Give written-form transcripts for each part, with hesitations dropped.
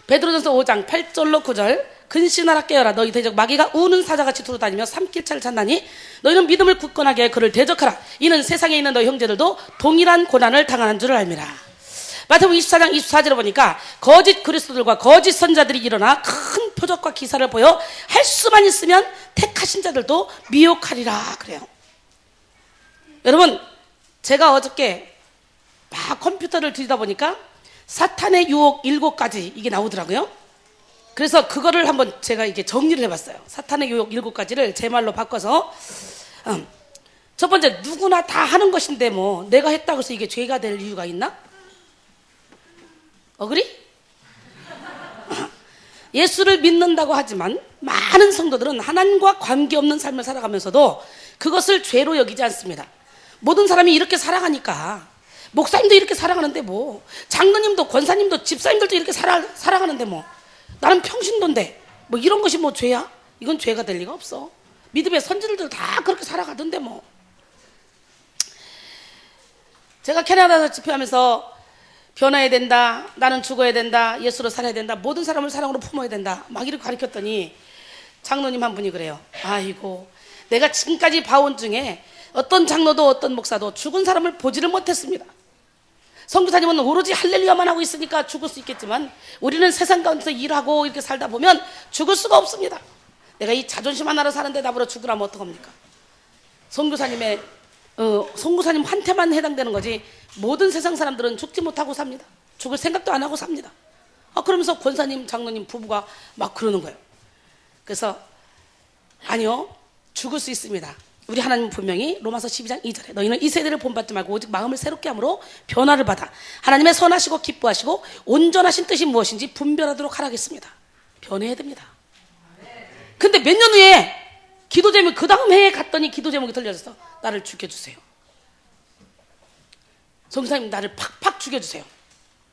베드로전서 5장 8절로 9절 근신하라 깨어라 너희 대적 마귀가 우는 사자같이 두루다니며 삼킬차를 찾나니 너희는 믿음을 굳건하게 해 그를 대적하라 이는 세상에 있는 너희 형제들도 동일한 고난을 당하는 줄을 알미라. 마태복음 24장 24절에 보니까 거짓 그리스도들과 거짓 선자들이 일어나 큰 표적과 기사를 보여 할 수만 있으면 택하신 자들도 미혹하리라 그래요. 여러분 제가 어저께 막 컴퓨터를 들이다 보니까 사탄의 유혹 7가지 이게 나오더라고요. 그래서 그거를 한번 제가 이게 정리를 해봤어요. 사탄의 유혹 7가지를 제 말로 바꿔서 첫 번째, 누구나 다 하는 것인데 뭐 내가 했다고 해서 이게 죄가 될 이유가 있나? 어그리? 예수를 믿는다고 하지만 많은 성도들은 하나님과 관계없는 삶을 살아가면서도 그것을 죄로 여기지 않습니다. 모든 사람이 이렇게 살아가니까 목사님도 이렇게 살아가는데 뭐 장로님도 권사님도 집사님들도 이렇게 살아가는데 뭐 나는 평신도인데 뭐 이런 것이 뭐 죄야? 이건 죄가 될 리가 없어. 믿음의 선지자들도 다 그렇게 살아가던데 뭐. 제가 캐나다에서 집회하면서 변화해야 된다, 나는 죽어야 된다, 예수로 살아야 된다, 모든 사람을 사랑으로 품어야 된다 막 이렇게 가르쳤더니 장로님 한 분이 그래요. 아이고 내가 지금까지 봐온 중에 어떤 장로도 어떤 목사도 죽은 사람을 보지를 못했습니다. 선교사님은 오로지 할렐루야만 하고 있으니까 죽을 수 있겠지만 우리는 세상 가운데서 일하고 이렇게 살다 보면 죽을 수가 없습니다. 내가 이 자존심 하나로 사는데 나보러 죽으라면 어떡합니까? 선교사님한테만 해당되는 거지 모든 세상 사람들은 죽지 못하고 삽니다. 죽을 생각도 안 하고 삽니다. 그러면서 권사님, 장로님 부부가 막 그러는 거예요. 그래서 아니요, 죽을 수 있습니다. 우리 하나님은 분명히 로마서 12장 2절에 너희는 이 세대를 본받지 말고 오직 마음을 새롭게 함으로 변화를 받아 하나님의 선하시고 기뻐하시고 온전하신 뜻이 무엇인지 분별하도록 하라겠습니다. 변해야 됩니다. 근데 몇 년 후에 기도 제목, 그 다음 해에 갔더니 기도 제목이 들려졌어. 나를 죽여주세요. 성사님 나를 팍팍 죽여주세요.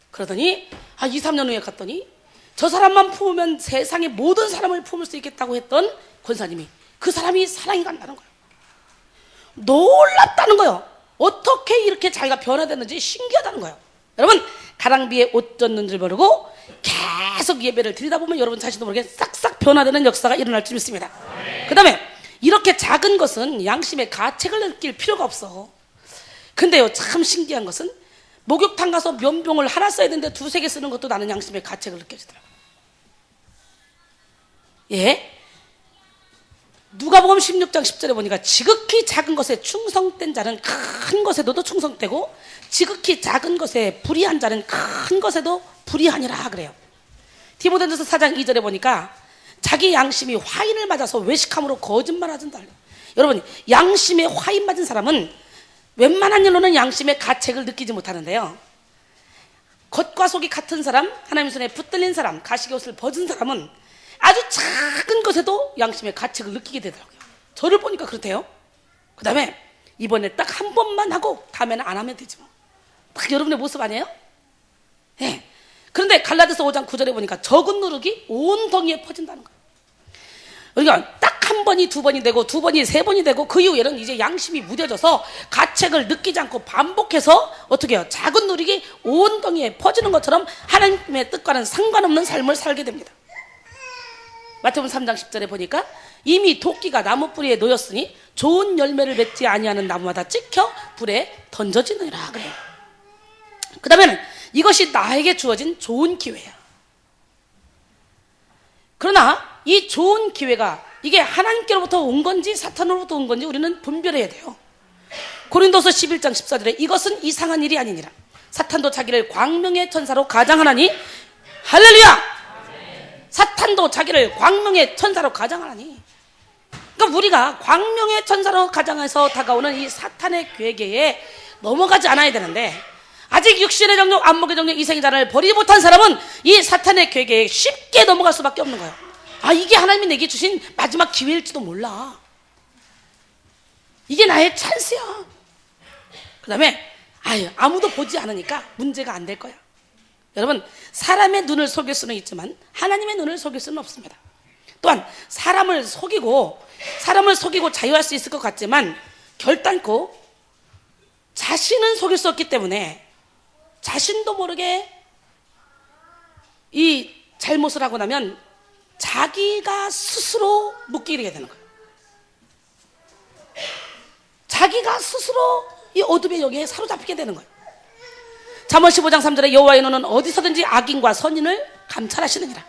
그러더니 2, 3년 후에 갔더니 저 사람만 품으면 세상의 모든 사람을 품을 수 있겠다고 했던 권사님이 그 사람이 사랑이 간다는 거예요. 놀랍다는 거예요. 어떻게 이렇게 자기가 변화됐는지 신기하다는 거예요. 여러분 가랑비에 옷 젖는 줄 모르고 계속 예배를 드리다 보면 여러분 자신도 모르게 싹싹 변화되는 역사가 일어날 줄 믿습니다. 그 다음에 이렇게 작은 것은 양심의 가책을 느낄 필요가 없어. 근데요 참 신기한 것은 목욕탕 가서 면봉을 하나 써야 되는데 2, 3개 쓰는 것도 나는 양심의 가책을 느껴지더라고요. 예? 누가복음 16장 10절에 보니까 지극히 작은 것에 충성된 자는 큰 것에도 충성되고 지극히 작은 것에 불의한 자는 큰 것에도 불의하니라 그래요. 디모데전서 4장 2절에 보니까 자기 양심이 화인을 맞아서 외식함으로 거짓말하던다. 여러분 양심에 화인 맞은 사람은 웬만한 일로는 양심의 가책을 느끼지 못하는데요, 겉과 속이 같은 사람, 하나님 손에 붙들린 사람, 가시게 옷을 벗은 사람은 아주 작은 것에도 양심의 가책을 느끼게 되더라고요. 저를 보니까 그렇대요. 그 다음에 이번에 딱 한 번만 하고 다음에는 안 하면 되지 뭐. 딱 여러분의 모습 아니에요? 네. 그런데 갈라디아서 5장 9절에 보니까 적은 누룩이 온 덩이에 퍼진다는 거예요. 그러니까 딱 한 번이 2번이 되고 2번이 3번이 되고 그 이후에는 이제 양심이 무뎌져서 가책을 느끼지 않고 반복해서 어떻게 해요? 작은 누룩이 온 덩이에 퍼지는 것처럼 하나님의 뜻과는 상관없는 삶을 살게 됩니다. 마태복음 3장 10절에 보니까 이미 도끼가 나무 뿌리에 놓였으니 좋은 열매를 맺지 아니하는 나무마다 찍혀 불에 던져지느니라 그래요. 그 다음에는 이것이 나에게 주어진 좋은 기회야. 그러나 이 좋은 기회가 이게 하나님께로부터 온 건지 사탄으로부터 온 건지 우리는 분별해야 돼요. 고린도서 11장 14절에 이것은 이상한 일이 아니니라. 사탄도 자기를 광명의 천사로 가장하나니 할렐루야! 사탄도 자기를 광명의 천사로 가장하나니. 그러니까 우리가 광명의 천사로 가장해서 다가오는 이 사탄의 괴계에 넘어가지 않아야 되는데 아직 육신의 정욕, 안목의 정욕, 이생의 자를 버리지 못한 사람은 이 사탄의 괴계에 쉽게 넘어갈 수밖에 없는 거예요. 이게 하나님이 내게 주신 마지막 기회일지도 몰라. 이게 나의 찬스야. 그 다음에 아무도 보지 않으니까 문제가 안 될 거야. 여러분 사람의 눈을 속일 수는 있지만 하나님의 눈을 속일 수는 없습니다. 또한 사람을 속이고 자유할 수 있을 것 같지만 결단코 자신은 속일 수 없기 때문에 자신도 모르게 이 잘못을 하고 나면 자기가 스스로 묶이게 되는 거예요. 자기가 스스로 이 어둠의 영에 사로잡히게 되는 거예요. 잠언 15장 3절에 여호와의 눈은 어디서든지 악인과 선인을 감찰하시느니라.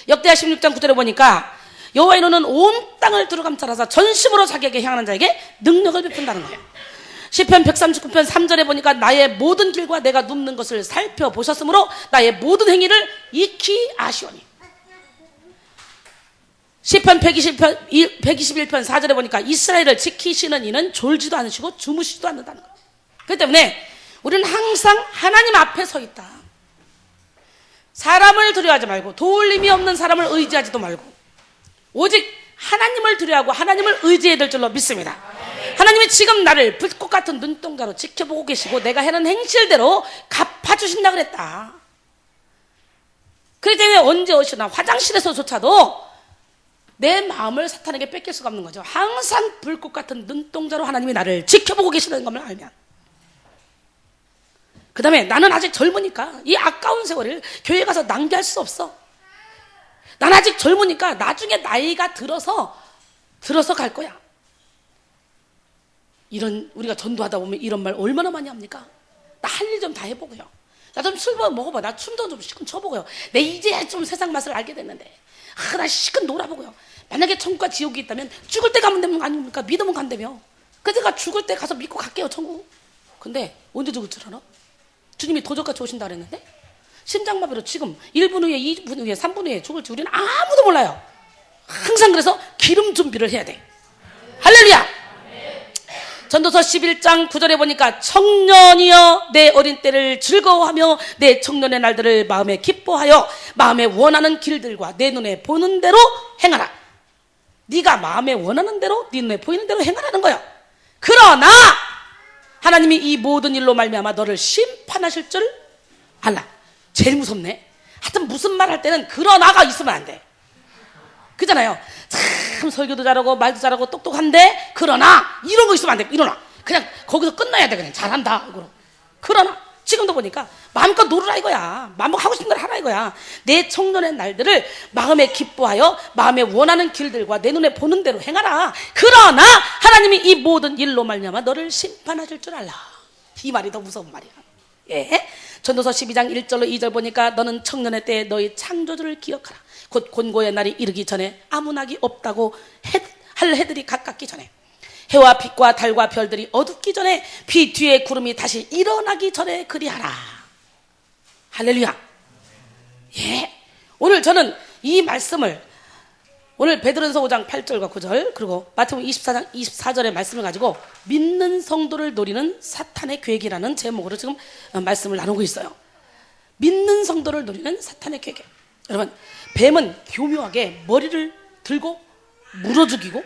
역대하 16장 9절에 보니까 여호와의 눈은 온 땅을 두루 감찰하사 전심으로 자기에게 향하는 자에게 능력을 베푼다는 거예요. 시편 139편 3절에 보니까 나의 모든 길과 내가 눕는 것을 살펴보셨으므로 나의 모든 행위를 익히 아시오니. 시편 121편 4절에 보니까 이스라엘을 지키시는 이는 졸지도 않으시고 주무시지도 않는다는 거예요. 그렇기 때문에 우리는 항상 하나님 앞에 서 있다. 사람을 두려워하지 말고 도울 힘이 없는 사람을 의지하지도 말고 오직 하나님을 두려워하고 하나님을 의지해야 될 줄로 믿습니다. 하나님이 지금 나를 불꽃 같은 눈동자로 지켜보고 계시고 내가 해는 행실대로 갚아주신다 그랬다. 그렇기 때문에 언제 어디나 화장실에서조차도 내 마음을 사탄에게 뺏길 수가 없는 거죠. 항상 불꽃 같은 눈동자로 하나님이 나를 지켜보고 계시는 것을 알면. 그 다음에 나는 아직 젊으니까 이 아까운 세월을 교회 가서 낭비할 수 없어. 난 아직 젊으니까 나중에 나이가 들어서 갈 거야. 우리가 전도하다 보면 이런 말 얼마나 많이 합니까? 나 할 일 좀 다 해보고요. 나 좀 술 먹어봐. 나 춤도 좀 시큰 춰보고요. 내 이제 좀 세상 맛을 알게 됐는데. 나 시큰 놀아보고요. 만약에 천국과 지옥이 있다면 죽을 때 가면 되는 거 아닙니까? 믿으면 간다며. 그래서 내가 죽을 때 가서 믿고 갈게요, 천국. 근데 언제 죽을 줄 알아? 주님이 도적같이 오신다 그랬는데 심장마비로 지금 1분 후에 2분 후에 3분 후에 죽을지 우리는 아무도 몰라요. 항상 그래서 기름 준비를 해야 돼. 할렐루야. 전도서 11장 9절에 보니까 청년이여 내 어린 때를 즐거워하며 내 청년의 날들을 마음에 기뻐하여 마음에 원하는 길들과 내 눈에 보는 대로 행하라. 네가 마음에 원하는 대로 네 눈에 보이는 대로 행하라는 거야. 그러나 하나님이 이 모든 일로 말미암아 너를 심판하실 줄 알라. 제일 무섭네. 하여튼 무슨 말 할 때는 그러나가 있으면 안 돼. 그잖아요. 참 설교도 잘하고 말도 잘하고 똑똑한데 그러나 이런 거 있으면 안 돼. 이러나 그냥 거기서 끝나야 돼. 그냥 잘한다 이거로. 그러나 지금도 보니까 마음껏 놀으라 이거야. 마음껏 하고 싶은 걸 하라 이거야. 내 청년의 날들을 마음에 기뻐하여 마음에 원하는 길들과 내 눈에 보는 대로 행하라. 그러나 하나님이 이 모든 일로 말미암아 너를 심판하실 줄 알라. 이 말이 더 무서운 말이야. 예? 전도서 12장 1절로 2절 보니까 너는 청년의 때에 너희 창조주를 기억하라. 곧 곤고의 날이 이르기 전에 아무 낙이 없다고 할 해들이 가깝기 전에 해와 빛과 달과 별들이 어둡기 전에 비 뒤에 구름이 다시 일어나기 전에 그리하라. 할렐루야. 예. 오늘 저는 이 말씀을 오늘 베드로전서 5장 8절과 9절 그리고 마태복음 24장 24절의 말씀을 가지고 믿는 성도를 노리는 사탄의 계획이라는 제목으로 지금 말씀을 나누고 있어요. 믿는 성도를 노리는 사탄의 계획. 여러분 뱀은 교묘하게 머리를 들고 물어 죽이고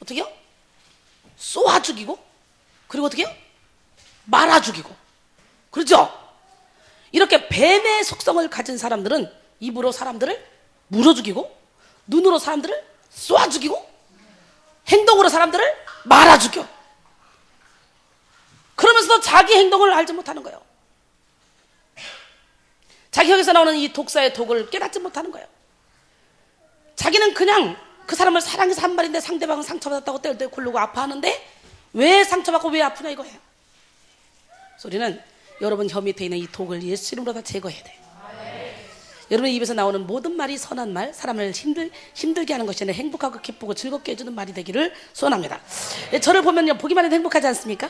어떻게요? 쏘아 죽이고 그리고 어떻게요? 말아 죽이고 그렇죠? 이렇게 뱀의 속성을 가진 사람들은 입으로 사람들을 물어 죽이고 눈으로 사람들을 쏘아 죽이고 행동으로 사람들을 말아 죽여. 그러면서도 자기 행동을 알지 못하는 거예요. 자기 혀에서 나오는 이 독사의 독을 깨닫지 못하는 거예요. 자기는 그냥 그 사람을 사랑해서 한 말인데 상대방은 상처받았다고 떼을 고르고 아파하는데 왜 상처받고 왜 아프냐 이거예요. 소리는 여러분 혀 밑에 있는 이 독을 예수 이름으로 다 제거해야 돼요. 여러분의 입에서 나오는 모든 말이 선한 말, 사람을 힘들게 하는 것이 아니라 행복하고 기쁘고 즐겁게 해주는 말이 되기를 소원합니다. 저를 보면요 보기만 해도 행복하지 않습니까?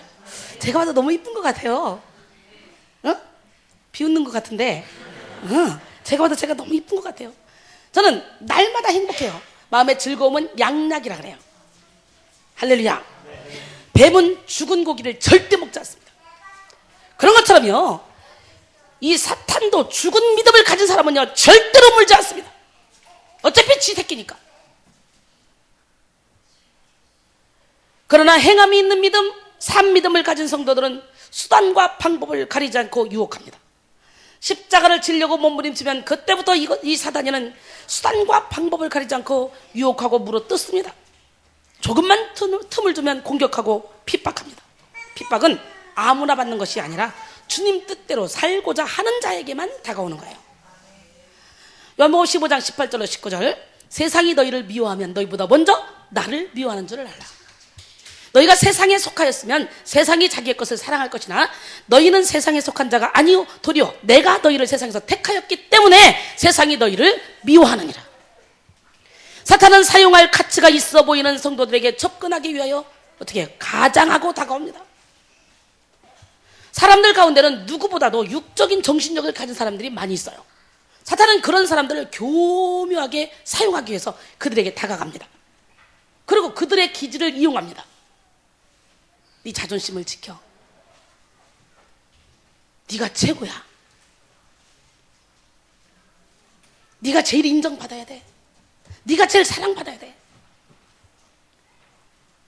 제가 봐도 너무 이쁜 것 같아요. 비웃는 것 같은데 제가 봐도 제가 너무 이쁜 것 같아요. 저는 날마다 행복해요. 마음의 즐거움은 양약이라 그래요. 할렐루야. 뱀은 죽은 고기를 절대 먹지 않습니다. 그런 것처럼요 이 사탄도 죽은 믿음을 가진 사람은요 절대로 물지 않습니다. 어차피 지 새끼니까. 그러나 행함이 있는 믿음, 산 믿음을 가진 성도들은 수단과 방법을 가리지 않고 유혹합니다. 십자가를 지려고 몸부림치면 그때부터 이 사단이는 수단과 방법을 가리지 않고 유혹하고 물어뜯습니다. 조금만 틈을 주면 공격하고 핍박합니다. 핍박은 아무나 받는 것이 아니라 주님 뜻대로 살고자 하는 자에게만 다가오는 거예요. 요한복음 15장 18절로 19절. 세상이 너희를 미워하면 너희보다 먼저 나를 미워하는 줄을 알라. 너희가 세상에 속하였으면 세상이 자기의 것을 사랑할 것이나 너희는 세상에 속한 자가 아니요 도리어 내가 너희를 세상에서 택하였기 때문에 세상이 너희를 미워하느니라. 사탄은 사용할 가치가 있어 보이는 성도들에게 접근하기 위하여 어떻게 해요? 가장하고 다가옵니다. 사람들 가운데는 누구보다도 육적인 정신력을 가진 사람들이 많이 있어요. 사탄은 그런 사람들을 교묘하게 사용하기 위해서 그들에게 다가갑니다. 그리고 그들의 기질을 이용합니다. 네 자존심을 지켜. 네가 최고야. 네가 제일 인정받아야 돼. 네가 제일 사랑받아야 돼.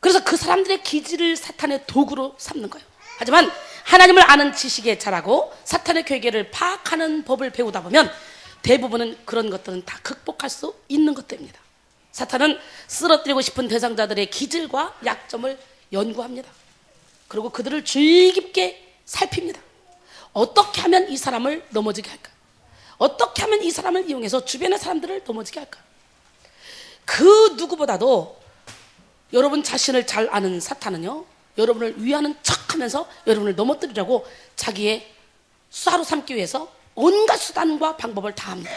그래서 그 사람들의 기질을 사탄의 도구로 삼는 거예요. 하지만 하나님을 아는 지식에 자라고 사탄의 괴계를 파악하는 법을 배우다 보면 대부분은 그런 것들은 다 극복할 수 있는 것들입니다. 사탄은 쓰러뜨리고 싶은 대상자들의 기질과 약점을 연구합니다. 그리고 그들을 주의 깊게 살핍니다. 어떻게 하면 이 사람을 넘어지게 할까? 어떻게 하면 이 사람을 이용해서 주변의 사람들을 넘어지게 할까? 그 누구보다도 여러분 자신을 잘 아는 사탄은요, 여러분을 위하는 척하면서 여러분을 넘어뜨리려고 자기의 수하로 삼기 위해서 온갖 수단과 방법을 다 합니다.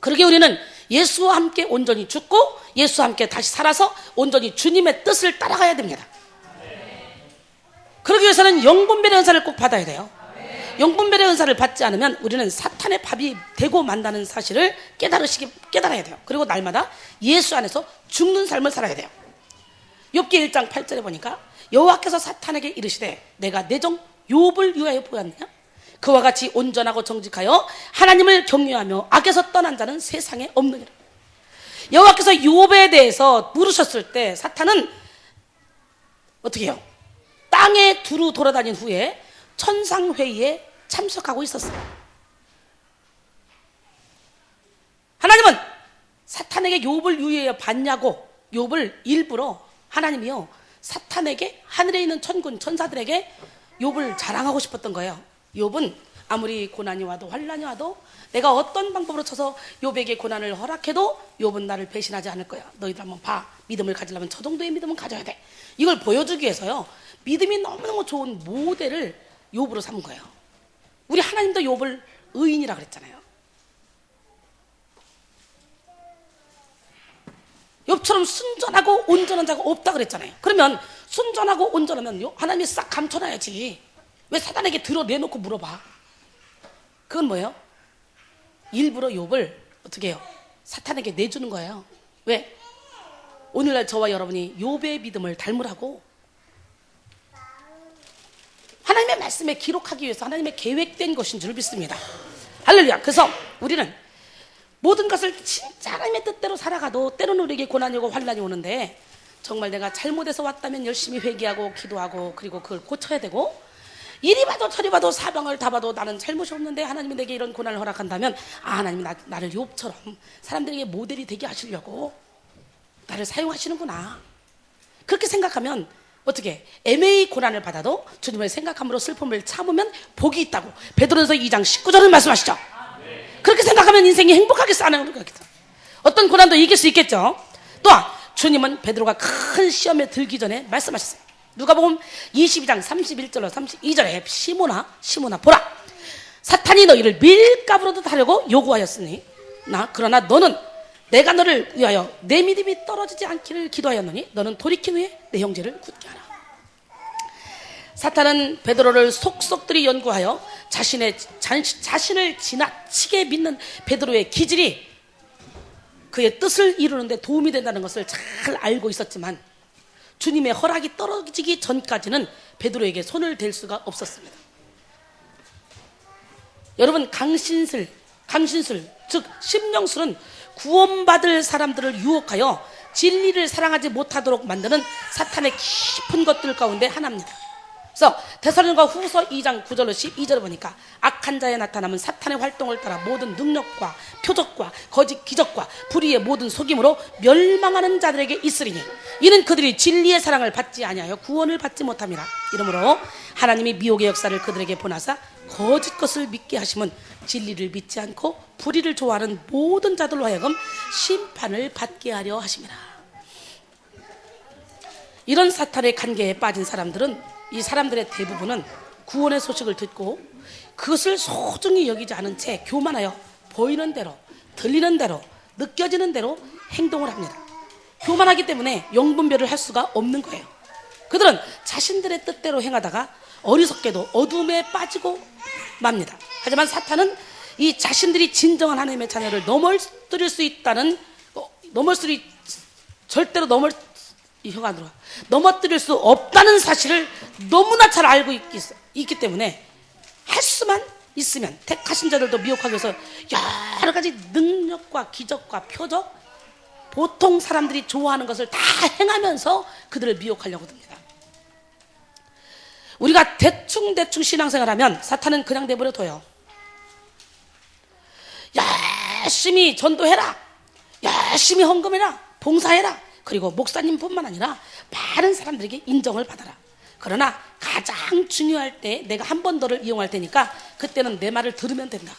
그러기에 우리는 예수와 함께 온전히 죽고 예수와 함께 다시 살아서 온전히 주님의 뜻을 따라가야 됩니다. 그러기 위해서는 영분별의 은사를 꼭 받아야 돼요. 영분별의 은사를 받지 않으면 우리는 사탄의 밥이 되고 만다는 사실을 깨달아야 돼요. 그리고 날마다 예수 안에서 죽는 삶을 살아야 돼요. 욥기 1장 8절에 보니까 여호와께서 사탄에게 이르시되 내가 내 종 욥을 위하여 보았느냐? 그와 같이 온전하고 정직하여 하나님을 경외하며 악에서 떠난 자는 세상에 없느니라. 여호와께서 욥에 대해서 물으셨을 때 사탄은 어떻게 해요? 땅에 두루 돌아다닌 후에 천상회의에 참석하고 있었어요. 하나님은 사탄에게 욥을 위하여 봤냐고, 욥을 일부러 하나님이요 사탄에게 하늘에 있는 천군 천사들에게 욥을 자랑하고 싶었던 거예요. 욥은 아무리 고난이 와도 환난이 와도 내가 어떤 방법으로 쳐서 욥에게 고난을 허락해도 욥은 나를 배신하지 않을 거야. 너희들 한번 봐. 믿음을 가지려면 저 정도의 믿음은 가져야 돼. 이걸 보여주기 위해서요 믿음이 너무너무 좋은 모델을 욥으로 삼은 거예요. 우리 하나님도 욥을 의인이라 그랬잖아요. 욥처럼 순전하고 온전한 자가 없다 그랬잖아요. 그러면 순전하고 온전하면 하나님이 싹 감춰놔야지. 왜 사단에게 드러내놓고 물어봐? 그건 뭐예요? 일부러 욥을 어떻게 해요? 사탄에게 내주는 거예요. 왜? 오늘날 저와 여러분이 욥의 믿음을 닮으라고. 하나님의 말씀에 기록하기 위해서 하나님의 계획된 것인 줄 믿습니다. 할렐루야. 그래서 우리는 모든 것을 진짜 하나님의 뜻대로 살아가도 때로는 우리에게 고난이 오고 환난이 오는데 정말 내가 잘못해서 왔다면 열심히 회개하고 기도하고 그리고 그걸 고쳐야 되고, 이리 봐도 저리 봐도 사방을 다 봐도 나는 잘못이 없는데 하나님이 내게 이런 고난을 허락한다면 하나님이 나를 욥처럼 사람들에게 모델이 되게 하시려고 나를 사용하시는구나. 그렇게 생각하면 어떻게 애매히 고난을 받아도 주님을 생각함으로 슬픔을 참으면 복이 있다고 베드로전서 2장 19절을 말씀하시죠. 그렇게 생각하면 인생이 행복하겠어, 안 행복하겠어? 어떤 고난도 이길 수 있겠죠. 또한 주님은 베드로가 큰 시험에 들기 전에 말씀하셨어요. 누가복음 22장 31절로 32절에 시몬아 보라, 사탄이 너희를 밀가부로도 하려고 요구하였으니 그러나 너는 내가 너를 위하여 내 믿음이 떨어지지 않기를 기도하였노니 너는 돌이킨 후에 내 형제를 굳게 하라. 사탄은 베드로를 속속들이 연구하여 자신을 지나치게 믿는 베드로의 기질이 그의 뜻을 이루는데 도움이 된다는 것을 잘 알고 있었지만 주님의 허락이 떨어지기 전까지는 베드로에게 손을 댈 수가 없었습니다. 여러분, 강신술, 즉 심령술은 구원받을 사람들을 유혹하여 진리를 사랑하지 못하도록 만드는 사탄의 깊은 것들 가운데 하나입니다. 그래서 데살로니가 후서 2장 9절로 12절을 보니까 악한 자에 나타남은 사탄의 활동을 따라 모든 능력과 표적과 거짓 기적과 불의의 모든 속임으로 멸망하는 자들에게 있으리니 이는 그들이 진리의 사랑을 받지 아니하여 구원을 받지 못함이라. 이러므로 하나님이 미혹의 역사를 그들에게 보내사 거짓 것을 믿게 하시면 진리를 믿지 않고 불의를 좋아하는 모든 자들로 하여금 심판을 받게 하려 하심이라. 이런 사탄의 관계에 빠진 사람들은, 이 사람들의 대부분은 구원의 소식을 듣고 그것을 소중히 여기지 않은 채 교만하여 보이는 대로, 들리는 대로, 느껴지는 대로 행동을 합니다. 교만하기 때문에 영분별을 할 수가 없는 거예요. 그들은 자신들의 뜻대로 행하다가 어리석게도 어둠에 빠지고 맙니다. 하지만 사탄은 이 자신들이 진정한 하나님의 자녀를 넘어뜨릴 수 있다는, 절대로 넘어뜨릴 수 없다는 사실을 너무나 잘 알고 있기 때문에 할 수만 있으면 택하신 자들도 미혹하기 위해서 여러 가지 능력과 기적과 표적, 보통 사람들이 좋아하는 것을 다 행하면서 그들을 미혹하려고 듭니다. 우리가 대충 신앙생활하면 사탄은 그냥 내버려 둬요. 열심히 전도해라, 열심히 헌금해라, 봉사해라. 그리고 목사님뿐만 아니라 많은 사람들에게 인정을 받아라. 그러나 가장 중요할 때 내가 한 번 더를 이용할 테니까 그때는 내 말을 들으면 된다.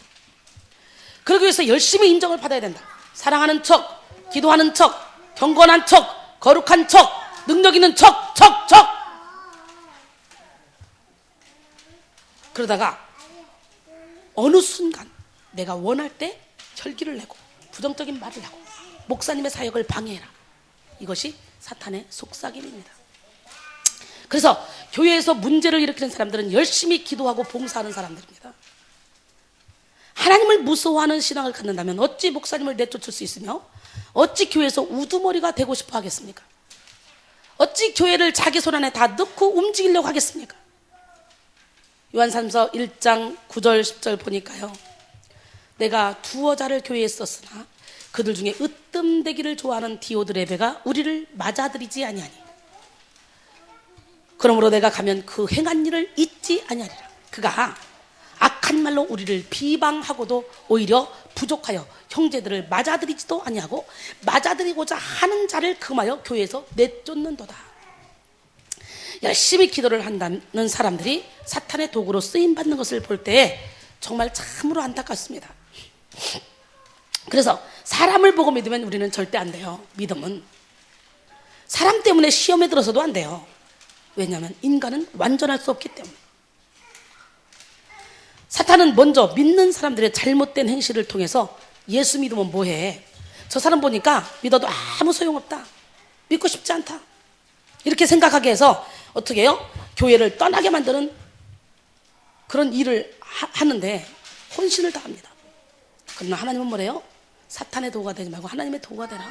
그러기 위해서 열심히 인정을 받아야 된다. 사랑하는 척, 기도하는 척, 경건한 척, 거룩한 척, 능력 있는 척. 그러다가 어느 순간 내가 원할 때 혈기를 내고 부정적인 말을 하고 목사님의 사역을 방해해라. 이것이 사탄의 속삭임입니다. 그래서 교회에서 문제를 일으키는 사람들은 열심히 기도하고 봉사하는 사람들입니다. 하나님을 무서워하는 신앙을 갖는다면 어찌 목사님을 내쫓을 수 있으며 어찌 교회에서 우두머리가 되고 싶어 하겠습니까? 어찌 교회를 자기 손 안에 다 넣고 움직이려고 하겠습니까? 요한삼서 1장 9절 10절 보니까요, 내가 두어 자를 교회에 썼으나 그들 중에 으뜸되기를 좋아하는 디오드레베가 우리를 맞아들이지 아니하니 그러므로 내가 가면 그 행한 일을 잊지 아니하리라. 그가 악한 말로 우리를 비방하고도 오히려 부족하여 형제들을 맞아들이지도 아니하고 맞아들이고자 하는 자를 금하여 교회에서 내쫓는도다. 열심히 기도를 한다는 사람들이 사탄의 도구로 쓰임받는 것을 볼 때 정말 참으로 안타깝습니다. 그래서 사람을 보고 믿으면 우리는 절대 안 돼요. 믿음은 사람 때문에 시험에 들어서도 안 돼요. 왜냐하면 인간은 완전할 수 없기 때문에. 사탄은 먼저 믿는 사람들의 잘못된 행실을 통해서 예수 믿으면 뭐해? 저 사람 보니까 믿어도 아무 소용없다, 믿고 싶지 않다, 이렇게 생각하게 해서 어떻게 해요? 교회를 떠나게 만드는 그런 일을 하는데 혼신을 다합니다. 그러나 하나님은 뭐래요? 사탄의 도구가 되지 말고 하나님의 도구가 되라.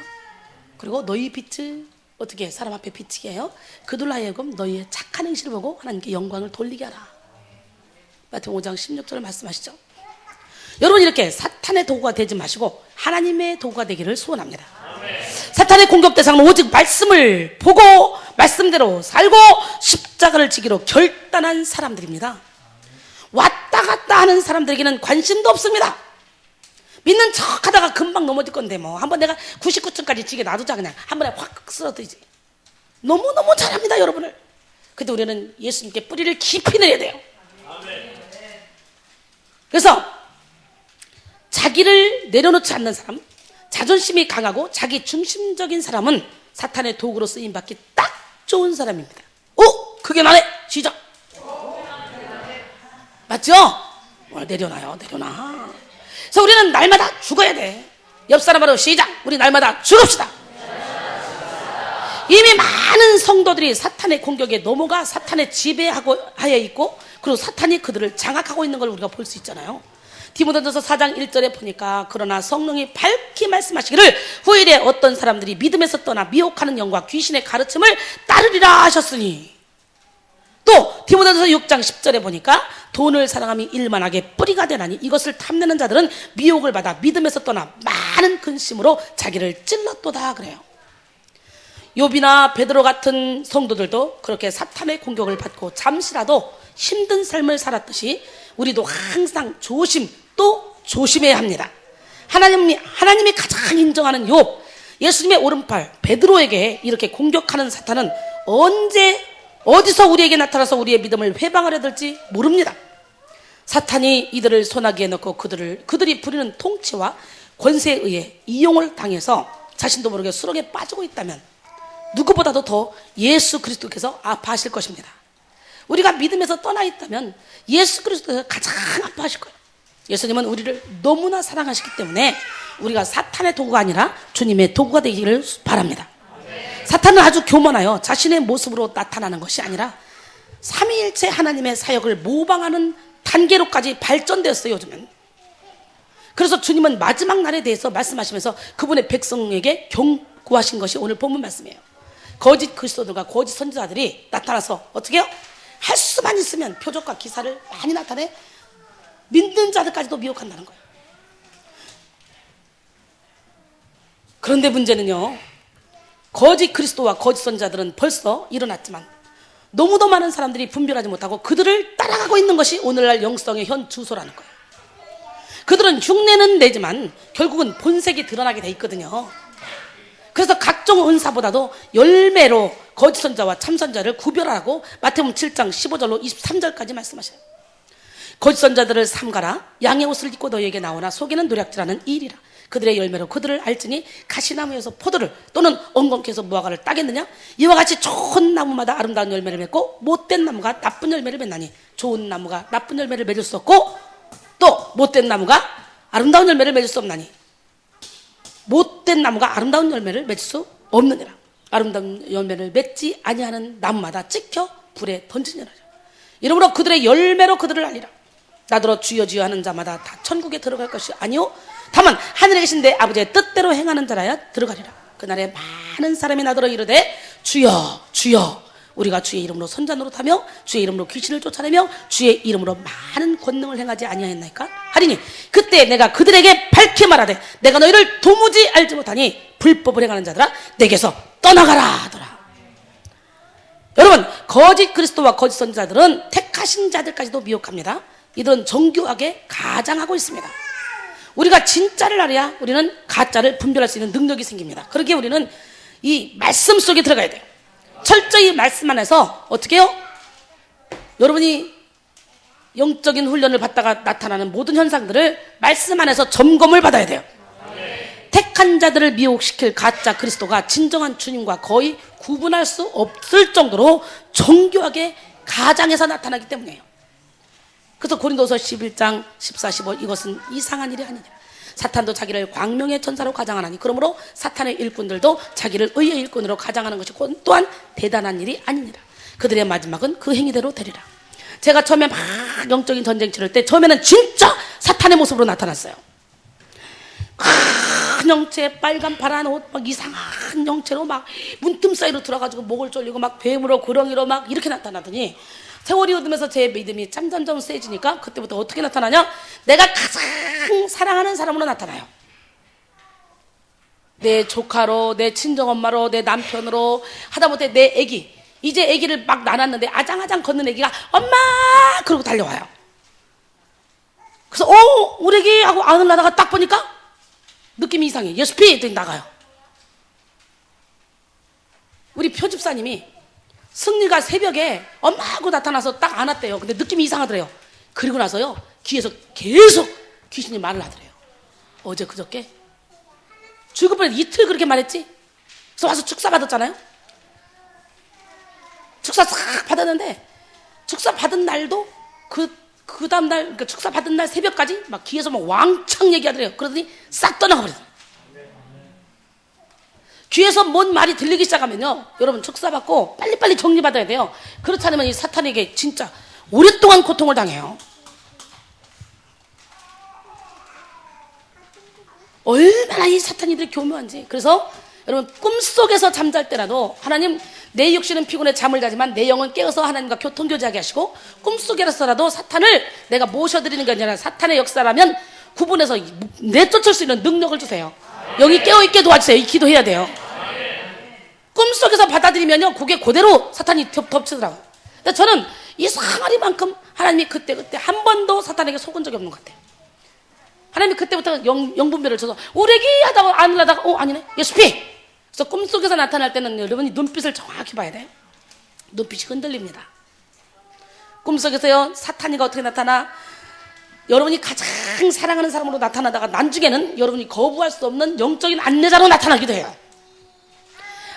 그리고 너희 빛을 어떻게 해? 사람 앞에 비치게 해요. 그들로 하여금 너희의 착한 행실을 보고 하나님께 영광을 돌리게 하라. 마태복음 5장 16절을 말씀하시죠. 여러분, 이렇게 사탄의 도구가 되지 마시고 하나님의 도구가 되기를 소원합니다. 사탄의 공격 대상은 오직 말씀을 보고 말씀대로 살고 십자가를 지기로 결단한 사람들입니다. 왔다 갔다 하는 사람들에게는 관심도 없습니다. 믿는 척 하다가 금방 넘어질 건데 뭐 한번 내가 99층까지 지게 놔두자, 그냥 한 번에 확 쓰러뜨리지. 너무너무 잘합니다, 여러분을. 근데 우리는 예수님께 뿌리를 깊이 내려야 돼요. 그래서 자기를 내려놓지 않는 사람, 자존심이 강하고 자기 중심적인 사람은 사탄의 도구로 쓰임받기 딱 좋은 사람입니다. 그게 나네. 시작. 맞죠? 내려놔요. 그래서 우리는 날마다 죽어야 돼. 옆 사람으로 시작. 우리 날마다 죽읍시다. 이미 많은 성도들이 사탄의 공격에 넘어가 사탄의 지배하에 있고, 그리고 사탄이 그들을 장악하고 있는 걸 우리가 볼 수 있잖아요. 디모데전서 4장 1절에 보니까 그러나 성령이 밝히 말씀하시기를 후일에 어떤 사람들이 믿음에서 떠나 미혹하는 영과 귀신의 가르침을 따르리라 하셨으니, 또 디모데전서 6장 10절에 보니까 돈을 사랑함이 일만하게 뿌리가 되나니 이것을 탐내는 자들은 미혹을 받아 믿음에서 떠나 많은 근심으로 자기를 찔렀도다 그래요. 욥이나 베드로 같은 성도들도 그렇게 사탄의 공격을 받고 잠시라도 힘든 삶을 살았듯이 우리도 항상 또 조심해야 합니다. 하나님이 가장 인정하는 욥, 예수님의 오른팔 베드로에게 이렇게 공격하는 사탄은 언제 어디서 우리에게 나타나서 우리의 믿음을 회방하려 들지 모릅니다. 사탄이 이들을 소나기에 넣고 그들이 부리는 통치와 권세에 의해 이용을 당해서 자신도 모르게 수렁에 빠지고 있다면 누구보다도 더 예수 그리스도께서 아파하실 것입니다. 우리가 믿음에서 떠나 있다면 예수 그리스도가 가장 아파하실 거예요. 예수님은 우리를 너무나 사랑하시기 때문에 우리가 사탄의 도구가 아니라 주님의 도구가 되기를 바랍니다. 사탄은 아주 교만하여 자신의 모습으로 나타나는 것이 아니라 삼위일체 하나님의 사역을 모방하는 단계로까지 발전되었어요, 요즘은. 그래서 주님은 마지막 날에 대해서 말씀하시면서 그분의 백성에게 경고하신 것이 오늘 본문 말씀이에요. 거짓 그리스도들과 거짓 선지자들이 나타나서 어떻게 해요? 할 수만 있으면 표적과 기사를 많이 나타내 믿는 자들까지도 미혹한다는 거예요. 그런데 문제는요, 거짓 그리스도와 거짓 선지자들은 벌써 일어났지만 너무도 많은 사람들이 분별하지 못하고 그들을 따라가고 있는 것이 오늘날 영성의 현 주소라는 거예요. 그들은 흉내는 내지만 결국은 본색이 드러나게 돼 있거든요. 그래서 각종 은사보다도 열매로 거짓 선자와 참 선자를 구별하라고 마태복음 7장 15절로 23절까지 말씀하셔요. 거짓 선자들을 삼가라. 양의 옷을 입고 너희에게 나오나 속에는 노략질하는 일이라. 그들의 열매로 그들을 알지니 가시나무에서 포도를 또는 엉겅퀴 에서 무화과를 따겠느냐? 이와 같이 좋은 나무마다 아름다운 열매를 맺고 못된 나무가 나쁜 열매를 맺나니 좋은 나무가 나쁜 열매를 맺을 수 없고 또 못된 나무가 아름다운 열매를 맺을 수 없나니 못된 나무가 아름다운 열매를 맺을 수 없느니라. 아름다운 열매를 맺지 아니하는 나무마다 찍혀 불에 던지니라. 이러므로 그들의 열매로 그들을 알리라. 나더러 주여 주여 하는 자마다 다 천국에 들어갈 것이 아니요 다만 하늘에 계신 내 아버지의 뜻대로 행하는 자라야 들어가리라. 그날에 많은 사람이 나더러 이르되 주여 주여 우리가 주의 이름으로 선자 노릇하며 주의 이름으로 귀신을 쫓아내며 주의 이름으로 많은 권능을 행하지 아니하였나이까 하리니 그때 내가 그들에게 밝히 말하되 내가 너희를 도무지 알지 못하니 불법을 행하는 자들아 내게서 떠나가라 하더라. 여러분, 거짓 그리스도와 거짓 선지자들은 택하신 자들까지도 미혹합니다. 이들은 정교하게 가장하고 있습니다. 우리가 진짜를 알아야 우리는 가짜를 분별할 수 있는 능력이 생깁니다. 그렇게 우리는 이 말씀 속에 들어가야 돼요. 철저히 말씀 안에서 어떻게 해요? 여러분이 영적인 훈련을 받다가 나타나는 모든 현상들을 말씀 안에서 점검을 받아야 돼요. 택한 자들을 미혹시킬 가짜 그리스도가 진정한 주님과 거의 구분할 수 없을 정도로 정교하게 가장해서 나타나기 때문이에요. 그래서 고린도서 11장 14, 15 이것은 이상한 일이 아니니라. 사탄도 자기를 광명의 천사로 가장하나니 그러므로 사탄의 일꾼들도 자기를 의의 일꾼으로 가장하는 것이 또한 대단한 일이 아니니라. 그들의 마지막은 그 행위대로 되리라. 제가 처음에 막 영적인 전쟁 치를 때 처음에는 진짜 사탄의 모습으로 나타났어요. 큰 형체, 빨간 파란 옷, 막 이상한 형체로 막 문틈 사이로 들어가지고 목을 졸리고 막 뱀으로 구렁이로 막 이렇게 나타나더니 세월이 흐르면서 제 믿음이 점점점 세지니까 그때부터 어떻게 나타나냐? 내가 가장 사랑하는 사람으로 나타나요. 내 조카로, 내 친정엄마로, 내 남편으로, 하다못해 내 애기. 이제 애기를 막 낳았는데 아장아장 걷는 애기가 엄마! 그러고 달려와요. 그래서 우리 애기 하고 안을 나다가 딱 보니까 느낌이 이상해. 예수피! 또 나가요. 우리 표집사님이 승리가 새벽에 엄마하고 나타나서 딱 안았대요. 근데 느낌이 이상하더래요. 그리고 나서요 귀에서 계속 귀신이 말을 하더래요. 어제 그저께 주급번에 이틀 그렇게 말했지. 그래서 와서 축사 받았잖아요. 축사 싹 받았는데 축사 받은 날도 그 다음날 그러니까 축사 받은 날 새벽까지 막 귀에서 막 왕창 얘기하더래요. 그러더니 싹 떠나가 버리더래요. 귀에서 뭔 말이 들리기 시작하면요 여러분 축사받고 빨리빨리 정리받아야 돼요. 그렇지 않으면 이 사탄에게 진짜 오랫동안 고통을 당해요. 얼마나 이 사탄이들이 교묘한지. 그래서 여러분 꿈속에서 잠잘 때라도 하나님 내 육신은 피곤해 잠을 자지만 내 영은 깨어서 하나님과 교통교제하게 하시고 꿈속에서라도 사탄을 내가 모셔드리는 게 아니라 사탄의 역사라면 구분해서 내쫓을 수 있는 능력을 주세요. 영이 깨어있게 도와주세요. 이 기도해야 돼요. 꿈속에서 받아들이면요 그게 그대로 사탄이 덮치더라고요. 근데 저는 이 상아리만큼 하나님이 그때 한 번도 사탄에게 속은 적이 없는 것 같아요. 하나님이 그때부터 영분별을 줘서 오래기 하다가 안을 하다가 아니네 예수피. 그래서 꿈속에서 나타날 때는 여러분이 눈빛을 정확히 봐야 돼요. 눈빛이 흔들립니다. 꿈속에서요 사탄이가 어떻게 나타나 여러분이 가장 사랑하는 사람으로 나타나다가 나중에는 여러분이 거부할 수 없는 영적인 안내자로 나타나기도 해요.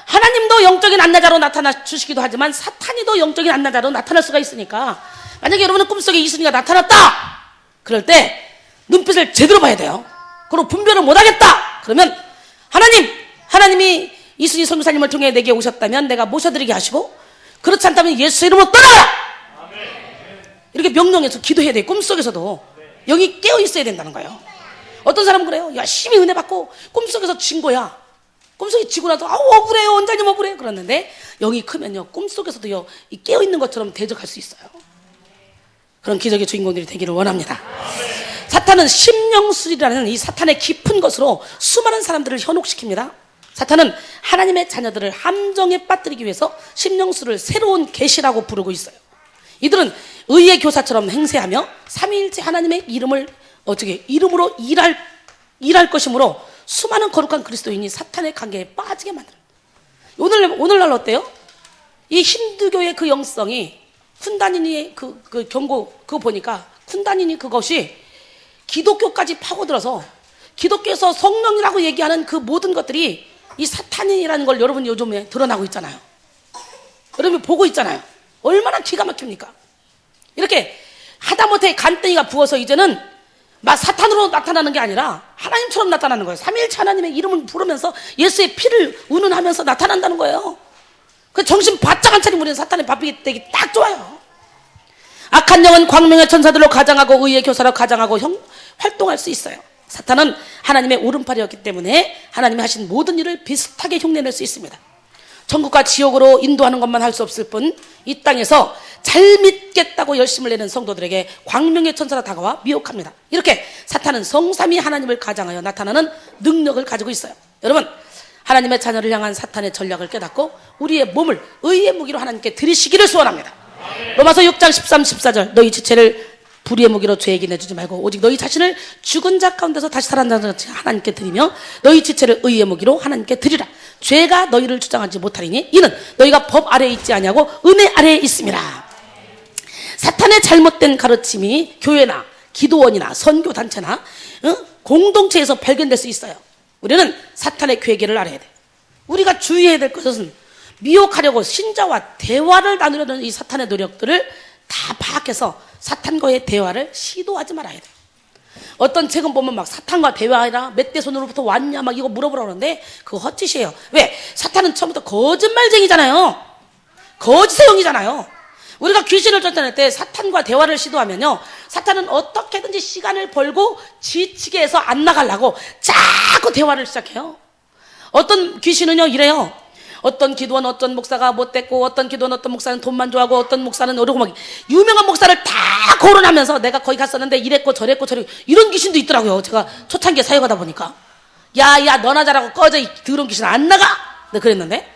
하나님도 영적인 안내자로 나타나 주시기도 하지만 사탄이도 영적인 안내자로 나타날 수가 있으니까 만약에 여러분은 꿈속에 이순이가 나타났다 그럴 때 눈빛을 제대로 봐야 돼요. 그리고 분별을 못하겠다 그러면 하나님이 이순이 선교사님을 통해 내게 오셨다면 내가 모셔드리게 하시고, 그렇지 않다면 예수 이름으로 떠나라 이렇게 명령해서 기도해야 돼요. 꿈속에서도 영이 깨어 있어야 된다는 거예요. 어떤 사람은 그래요. 열심히 은혜 받고 꿈속에서 진 거야. 꿈속에 지고 나서 억울해요, 원장님 억울해요 그러는데 영이 크면요 꿈속에서도요 이 깨어 있는 것처럼 대적할 수 있어요. 그런 기적의 주인공들이 되기를 원합니다. 사탄은 심령술이라는 이 사탄의 깊은 것으로 수많은 사람들을 현혹시킵니다. 사탄은 하나님의 자녀들을 함정에 빠뜨리기 위해서 심령술을 새로운 계시라고 부르고 있어요. 이들은 의의 교사처럼 행세하며 삼위일체 하나님의 이름으로 일할 것이므로 수많은 거룩한 그리스도인이 사탄의 관계에 빠지게 만들어요. 오늘날 어때요? 이 힌두교의 그 영성이 쿤다니니의 그 경고 그거 보니까 쿤다니니 그것이 기독교까지 파고들어서 기독교에서 성령이라고 얘기하는 그 모든 것들이 이 사탄이라는 걸 여러분 요즘에 드러나고 있잖아요. 여러분 보고 있잖아요. 얼마나 기가 막힙니까? 이렇게 하다못해 간땡이가 부어서 이제는 막 사탄으로 나타나는 게 아니라 하나님처럼 나타나는 거예요. 삼위일체 하나님의 이름을 부르면서 예수의 피를 운운하면서 나타난다는 거예요. 그 정신 바짝 안 차린 우리는 사탄의 밥이 되기 딱 좋아요. 악한 영은 광명의 천사들로 가장하고 의의 교사로 가장하고 활동할 수 있어요. 사탄은 하나님의 오른팔이었기 때문에 하나님이 하신 모든 일을 비슷하게 흉내낼 수 있습니다. 천국과 지옥으로 인도하는 것만 할 수 없을 뿐 이 땅에서 잘 믿겠다고 열심을 내는 성도들에게 광명의 천사로 다가와 미혹합니다. 이렇게 사탄은 성삼위 하나님을 가장하여 나타나는 능력을 가지고 있어요. 여러분, 하나님의 자녀를 향한 사탄의 전략을 깨닫고 우리의 몸을 의의 무기로 하나님께 드리시기를 소원합니다. 로마서 6장 13, 14절 너희 지체를 불의의 무기로 죄에게 내주지 말고 오직 너희 자신을 죽은 자 가운데서 다시 살아난 자 하나님께 드리며 너희 지체를 의의 무기로 하나님께 드리라. 죄가 너희를 주장하지 못하리니 이는 너희가 법 아래에 있지 아니하고 은혜 아래에 있음이라. 사탄의 잘못된 가르침이 교회나 기도원이나 선교단체나 공동체에서 발견될 수 있어요. 우리는 사탄의 괴계를 알아야 돼. 우리가 주의해야 될 것은 미혹하려고 신자와 대화를 나누려는 이 사탄의 노력들을 다 파악해서 사탄과의 대화를 시도하지 말아야 돼. 어떤 책은 보면 막 사탄과 대화해라, 몇 대 손으로부터 왔냐 막 이거 물어보라 그러는데 그거 헛짓이에요. 왜? 사탄은 처음부터 거짓말쟁이잖아요. 거짓의 영이잖아요. 우리가 귀신을 쫓아낼 때 사탄과 대화를 시도하면요 사탄은 어떻게든지 시간을 벌고 지치게 해서 안 나가려고 자꾸 대화를 시작해요. 어떤 귀신은요 이래요. 어떤 기도원 어떤 목사가 못됐고 어떤 기도원 어떤 목사는 돈만 좋아하고 어떤 목사는 어려고 막 유명한 목사를 다 거론하면서 내가 거기 갔었는데 이랬고 저랬고 이런 귀신도 있더라고요. 제가 초창기에 사역하다 보니까 야야 너나 잘하고 꺼져 이 더러운 귀신 안 나가. 네, 그랬는데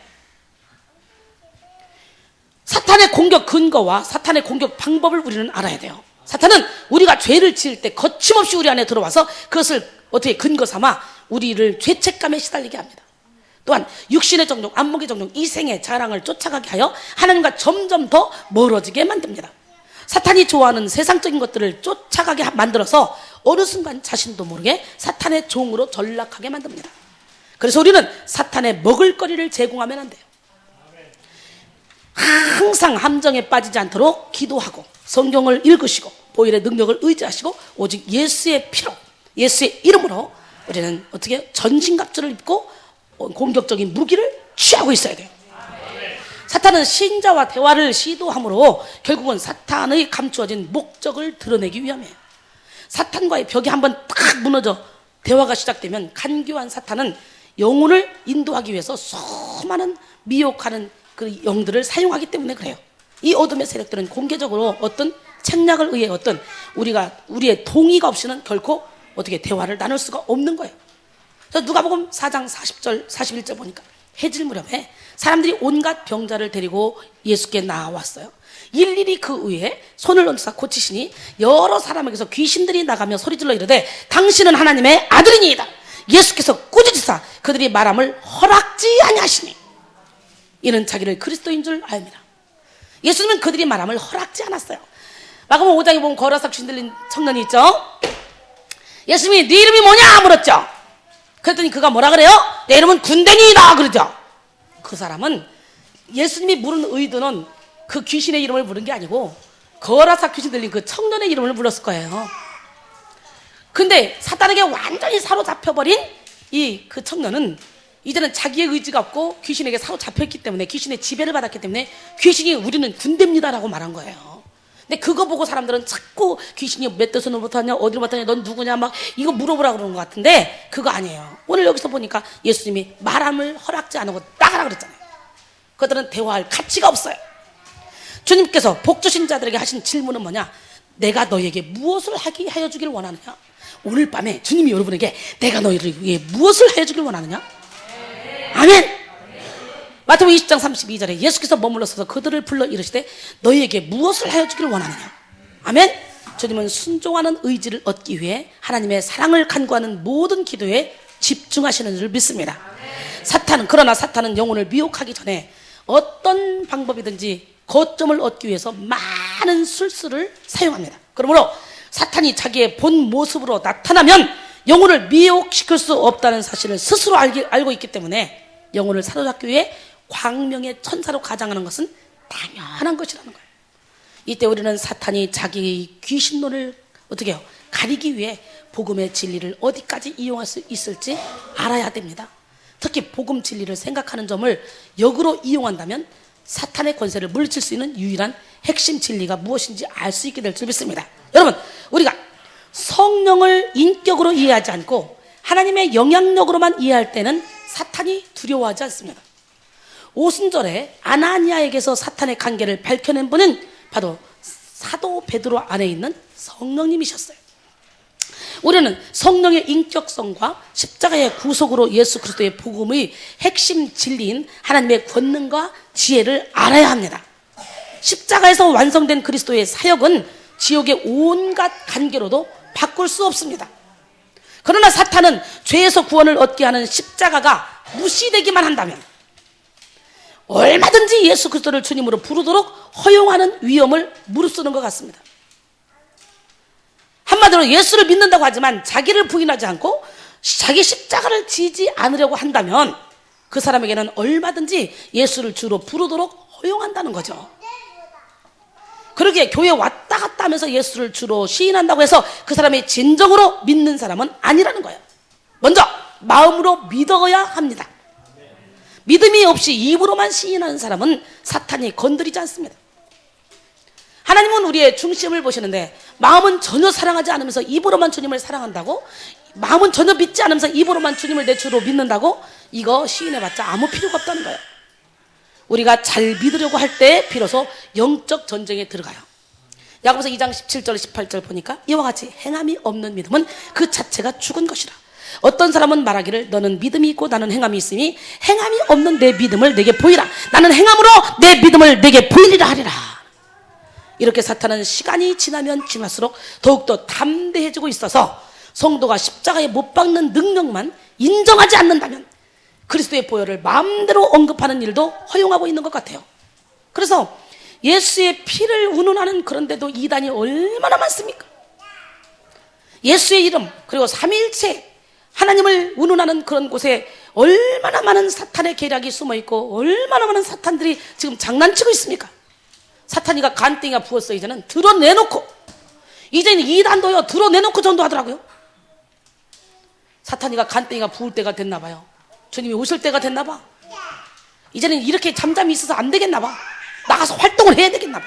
사탄의 공격 근거와 사탄의 공격 방법을 우리는 알아야 돼요. 사탄은 우리가 죄를 지을 때 거침없이 우리 안에 들어와서 그것을 어떻게 근거 삼아 우리를 죄책감에 시달리게 합니다. 또한 육신의 정욕, 안목의 정욕, 이생의 자랑을 쫓아가게 하여 하나님과 점점 더 멀어지게 만듭니다. 사탄이 좋아하는 세상적인 것들을 쫓아가게 만들어서 어느 순간 자신도 모르게 사탄의 종으로 전락하게 만듭니다. 그래서 우리는 사탄의 먹을거리를 제공하면 안 돼요. 항상 함정에 빠지지 않도록 기도하고 성경을 읽으시고 보혈의 능력을 의지하시고 오직 예수의 피로 예수의 이름으로 우리는 어떻게 전신갑주를 입고 공격적인 무기를 취하고 있어야 돼요. 사탄은 신자와 대화를 시도함으로 결국은 사탄의 감추어진 목적을 드러내기 위함이에요. 사탄과의 벽이 한번 딱 무너져 대화가 시작되면 간교한 사탄은 영혼을 인도하기 위해서 수많은 미혹하는 그 영들을 사용하기 때문에 그래요. 이 어둠의 세력들은 공개적으로 어떤 책략을 의해 어떤 우리의 동의가 없이는 결코 어떻게 대화를 나눌 수가 없는 거예요. 그래서 누가복음 4장 40절 41절 보니까 해질 무렵에 사람들이 온갖 병자를 데리고 예수께 나왔어요. 일일이 그 위에 손을 얹사 고치시니 여러 사람에게서 귀신들이 나가며 소리질러 이르되 당신은 하나님의 아들이니이다. 예수께서 꾸짖으사 그들이 말함을 허락지 아니하시니 이는 자기를 그리스도인 줄 압니다. 예수님은 그들이 말함을 허락지 않았어요. 마가복음 5장에 보면 거라사 귀신 들린 청년이 있죠. 예수님이 네 이름이 뭐냐 물었죠. 그랬더니 그가 뭐라 그래요? 내 이름은 군대니이다 그러죠. 그 사람은 예수님이 물은 의도는 그 귀신의 이름을 부른 게 아니고 거라사 귀신 들린 그 청년의 이름을 불렀을 거예요. 근데 사탄에게 완전히 사로잡혀버린 그 청년은 이제는 자기의 의지가 없고 귀신에게 사로잡혔기 때문에, 귀신의 지배를 받았기 때문에 귀신이 우리는 군대입니다라고 말한 거예요. 근데 그거 보고 사람들은 자꾸 귀신이 몇 대손으로부터 왔냐, 어디로 왔냐, 넌 누구냐 막 이거 물어보라 그러는 것 같은데 그거 아니에요. 오늘 여기서 보니까 예수님이 말함을 허락지 않고 나가라 그랬잖아요. 그들은 대화할 가치가 없어요. 주님께서 복 주신 자들에게 하신 질문은 뭐냐? 내가 너에게 무엇을 하여 주길 원하느냐? 오늘 밤에 주님이 여러분에게 내가 너희를 위해 무엇을 하여 주길 원하느냐? 아멘. 마태복음 20장 32절에 예수께서 머물러서서 그들을 불러 이르시되 너희에게 무엇을 하여 주길 원하느냐? 아멘. 주님은 순종하는 의지를 얻기 위해 하나님의 사랑을 간구하는 모든 기도에 집중하시는 줄 믿습니다. 그러나 사탄은 영혼을 미혹하기 전에 어떤 방법이든지 거점을 얻기 위해서 많은 술수를 사용합니다. 그러므로 사탄이 자기의 본 모습으로 나타나면 영혼을 미혹시킬 수 없다는 사실을 스스로 알고 있기 때문에 영혼을 사로잡기 위해 광명의 천사로 가장하는 것은 당연한 것이라는 거예요. 이때 우리는 사탄이 자기의 귀신론을 어떻게 해요? 가리기 위해 복음의 진리를 어디까지 이용할 수 있을지 알아야 됩니다. 특히 복음 진리를 생각하는 점을 역으로 이용한다면 사탄의 권세를 물리칠 수 있는 유일한 핵심 진리가 무엇인지 알 수 있게 될 줄 믿습니다. 여러분, 우리가 성령을 인격으로 이해하지 않고 하나님의 영향력으로만 이해할 때는 사탄이 두려워하지 않습니다. 오순절에 아나니아에게서 사탄의 관계를 밝혀낸 분은 바로 사도 베드로 안에 있는 성령님이셨어요. 우리는 성령의 인격성과 십자가의 구속으로 예수 그리스도의 복음의 핵심 진리인 하나님의 권능과 지혜를 알아야 합니다. 십자가에서 완성된 그리스도의 사역은 지옥의 온갖 관계로도 바꿀 수 없습니다. 그러나 사탄은 죄에서 구원을 얻게 하는 십자가가 무시되기만 한다면 얼마든지 예수 그리스도를 주님으로 부르도록 허용하는 위험을 무릅쓰는 것 같습니다. 한마디로 예수를 믿는다고 하지만 자기를 부인하지 않고 자기 십자가를 지지 않으려고 한다면 그 사람에게는 얼마든지 예수를 주로 부르도록 허용한다는 거죠. 그러기에 교회 왔다 갔다 하면서 예수를 주로 시인한다고 해서 그 사람이 진정으로 믿는 사람은 아니라는 거예요. 먼저 마음으로 믿어야 합니다. 믿음이 없이 입으로만 시인하는 사람은 사탄이 건드리지 않습니다. 하나님은 우리의 중심을 보시는데 마음은 전혀 사랑하지 않으면서 입으로만 주님을 사랑한다고, 마음은 전혀 믿지 않으면서 입으로만 주님을 내 주로 믿는다고, 이거 시인해봤자 아무 필요가 없다는 거예요. 우리가 잘 믿으려고 할 때 비로소 영적 전쟁에 들어가요. 야고보서 2장 17절 18절 보니까 이와 같이 행함이 없는 믿음은 그 자체가 죽은 것이라. 어떤 사람은 말하기를 너는 믿음이 있고 나는 행함이 있으니 행함이 없는 내 믿음을 내게 보이라. 나는 행함으로 내 믿음을 내게 보이리라 하리라. 이렇게 사탄은 시간이 지나면 지날수록 더욱더 담대해지고 있어서 성도가 십자가에 못 박는 능력만 인정하지 않는다면 그리스도의 보혈을 마음대로 언급하는 일도 허용하고 있는 것 같아요. 그래서 예수의 피를 운운하는 그런데도 이단이 얼마나 많습니까? 예수의 이름 그리고 삼위일체 하나님을 운운하는 그런 곳에 얼마나 많은 사탄의 계략이 숨어있고 얼마나 많은 사탄들이 지금 장난치고 있습니까? 사탄이가 간땡이가 부었어. 이제는 드러내놓고, 이제는 이단도요 드러내놓고 전도하더라고요. 사탄이가 간땡이가 부을 때가 됐나 봐요. 주님이 오실 때가 됐나 봐. 이제는 이렇게 잠잠히 있어서 안 되겠나 봐. 나가서 활동을 해야 되겠나 봐.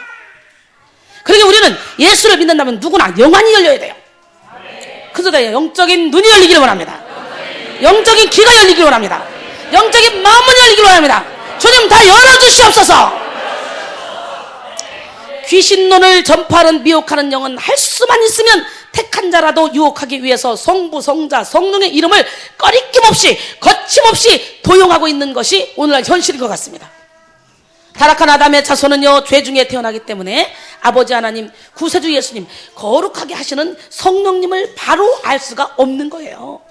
그러니 우리는 예수를 믿는다면 누구나 영안이 열려야 돼요. 그래서 영적인 눈이 열리기를 원합니다. 영적인 귀가 열리기를 원합니다. 영적인 마음이 열리기를 원합니다. 주님 다 열어주시옵소서. 귀신론을 전파하는 미혹하는 영은 할 수만 있으면 택한 자라도 유혹하기 위해서 성부, 성자, 성령의 이름을 꺼리낌 없이 거침없이 도용하고 있는 것이 오늘날 현실인 것 같습니다. 타락한 아담의 자손은요 죄 중에 태어나기 때문에 아버지 하나님, 구세주 예수님, 거룩하게 하시는 성령님을 바로 알 수가 없는 거예요.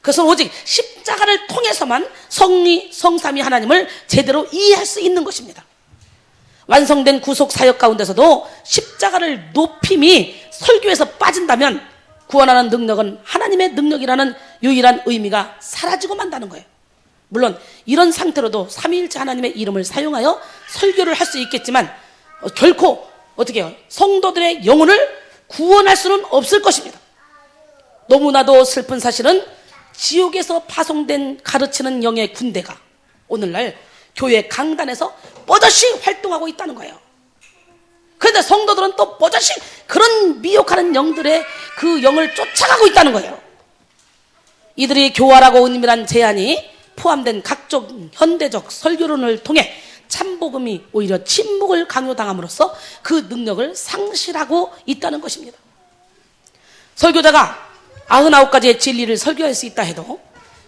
그래서 오직 십자가를 통해서만 성삼위 하나님을 제대로 이해할 수 있는 것입니다. 완성된 구속 사역 가운데서도 십자가를 높임이 설교에서 빠진다면 구원하는 능력은 하나님의 능력이라는 유일한 의미가 사라지고 만다는 거예요. 물론 이런 상태로도 삼위일체 하나님의 이름을 사용하여 설교를 할 수 있겠지만 결코 어떻게 해요? 성도들의 영혼을 구원할 수는 없을 것입니다. 너무나도 슬픈 사실은 지옥에서 파송된 가르치는 영의 군대가 오늘날 교회 강단에서 뻗어시 활동하고 있다는 거예요. 그런데 성도들은 또 뻗어시 그런 미혹하는 영들의 그 영을 쫓아가고 있다는 거예요. 이들이 교활하고 은밀한 제안이 포함된 각종 현대적 설교론을 통해 참복음이 오히려 침묵을 강요당함으로써 그 능력을 상실하고 있다는 것입니다. 설교자가 99가지의 진리를 설교할 수 있다 해도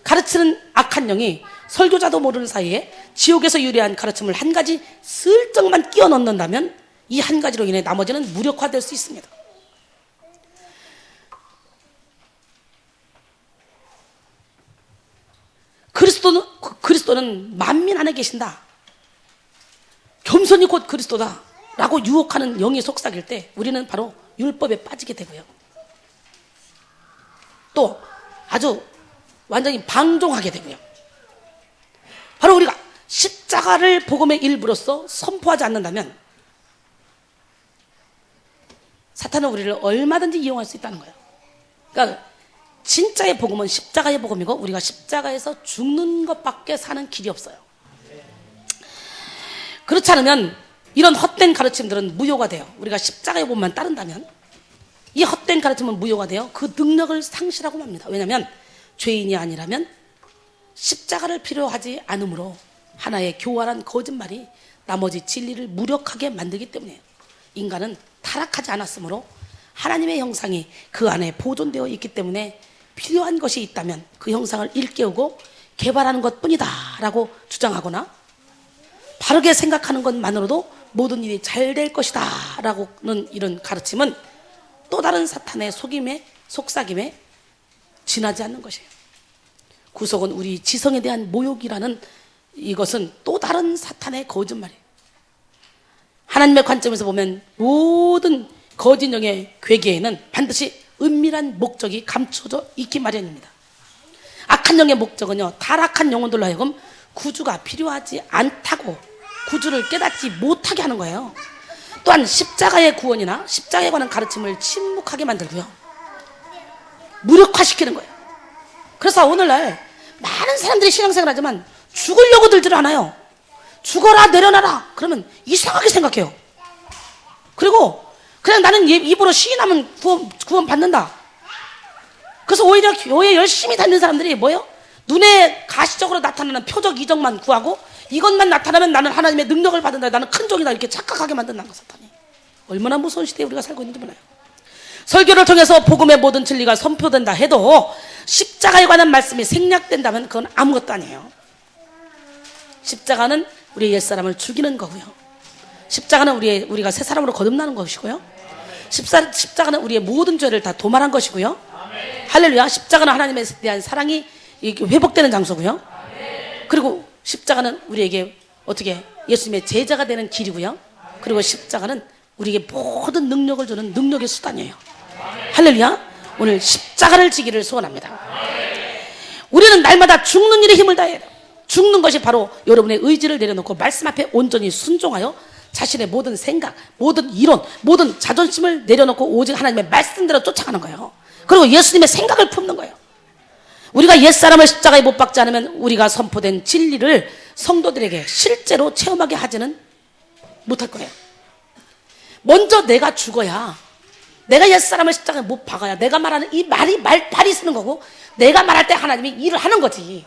가르치는 악한 영이 설교자도 모르는 사이에 지옥에서 유래한 가르침을 한 가지 슬쩍만 끼워 넣는다면 이 한 가지로 인해 나머지는 무력화될 수 있습니다. 그리스도는 만민 안에 계신다. 겸손이 곧 그리스도다. 라고 유혹하는 영이 속삭일 때 우리는 바로 율법에 빠지게 되고요. 또 아주 완전히 방종하게 되고요. 바로 우리가 십자가를 복음의 일부로서 선포하지 않는다면 사탄은 우리를 얼마든지 이용할 수 있다는 거예요. 그러니까 진짜의 복음은 십자가의 복음이고 우리가 십자가에서 죽는 것밖에 사는 길이 없어요. 그렇지 않으면 이런 헛된 가르침들은 무효가 돼요. 우리가 십자가의 복음만 따른다면 이 헛된 가르침은 무효가 돼요. 그 능력을 상실하고 맙니다. 왜냐하면 죄인이 아니라면 십자가를 필요하지 않으므로 하나의 교활한 거짓말이 나머지 진리를 무력하게 만들기 때문이에요. 인간은 타락하지 않았으므로 하나님의 형상이 그 안에 보존되어 있기 때문에 필요한 것이 있다면 그 형상을 일깨우고 개발하는 것뿐이다 라고 주장하거나 바르게 생각하는 것만으로도 모든 일이 잘 될 것이다 라고는 이런 가르침은 또 다른 사탄의 속삭임에 지나지 않는 것이에요. 구속은 우리 지성에 대한 모욕이라는 이것은 또 다른 사탄의 거짓말이에요. 하나님의 관점에서 보면 모든 거짓 영의 괴계에는 반드시 은밀한 목적이 감춰져 있기 마련입니다. 악한 영의 목적은요, 타락한 영혼들로 하여금 구주가 필요하지 않다고 구주를 깨닫지 못하게 하는 거예요. 또한 십자가의 구원이나 십자가에 관한 가르침을 침묵하게 만들고요, 무력화시키는 거예요. 그래서 오늘날 많은 사람들이 신앙생활 하지만 죽으려고 들질 않아요. 죽어라 내려놔라 그러면 이상하게 생각해요. 그리고 그냥 나는 입으로 시인하면 구원 받는다. 그래서 오히려 교회 열심히 다니는 사람들이 뭐예요? 눈에 가시적으로 나타나는 표적 이적만 구하고 이것만 나타나면 나는 하나님의 능력을 받는다, 나는 큰 종이다 이렇게 착각하게 만든다는 거, 사탄이. 얼마나 무서운 시대에 우리가 살고 있는지 몰라요. 설교를 통해서 복음의 모든 진리가 선포된다 해도 십자가에 관한 말씀이 생략된다면 그건 아무것도 아니에요. 십자가는 우리의 옛사람을 죽이는 거고요, 십자가는 우리가 새 사람으로 거듭나는 것이고요, 십자가는 우리의 모든 죄를 다 도말한 것이고요. 할렐루야. 십자가는 하나님에 대한 사랑이 회복되는 장소고요. 그리고 십자가는 우리에게 어떻게 예수님의 제자가 되는 길이고요. 그리고 십자가는 우리에게 모든 능력을 주는 능력의 수단이에요. 할렐루야. 오늘 십자가를 지기를 소원합니다. 우리는 날마다 죽는 일에 힘을 다해야 돼요. 죽는 것이 바로 여러분의 의지를 내려놓고 말씀 앞에 온전히 순종하여 자신의 모든 생각, 모든 이론, 모든 자존심을 내려놓고 오직 하나님의 말씀대로 쫓아가는 거예요. 그리고 예수님의 생각을 품는 거예요. 우리가 옛사람을 십자가에 못 박지 않으면 우리가 선포된 진리를 성도들에게 실제로 체험하게 하지는 못할 거예요. 먼저 내가 죽어야, 내가 옛사람을 십자가에 못 박아야 내가 말하는 이 말이 쓰는 거고, 내가 말할 때 하나님이 일을 하는 거지.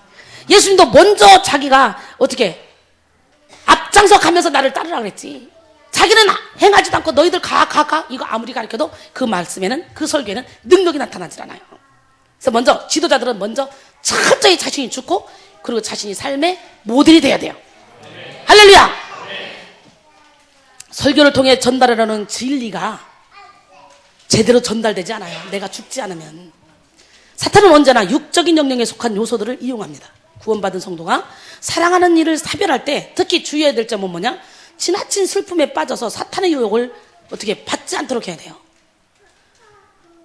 예수님도 먼저 자기가 어떻게 앞장서 가면서 나를 따르라 그랬지. 자기는 행하지도 않고 너희들 가 이거 아무리 가르쳐도 그 말씀에는, 그 설교에는 능력이 나타나질 않아요. 그래서 먼저 지도자들은 먼저 철저히 자신이 죽고 그리고 자신이 삶의 모델이 돼야 돼요. 할렐루야. 설교를 통해 전달하려는 진리가 제대로 전달되지 않아요. 내가 죽지 않으면. 사탄은 언제나 육적인 영역에 속한 요소들을 이용합니다. 구원받은 성도가 사랑하는 일을 사별할 때 특히 주의해야 될 점은 뭐냐? 지나친 슬픔에 빠져서 사탄의 유혹을 어떻게 받지 않도록 해야 돼요.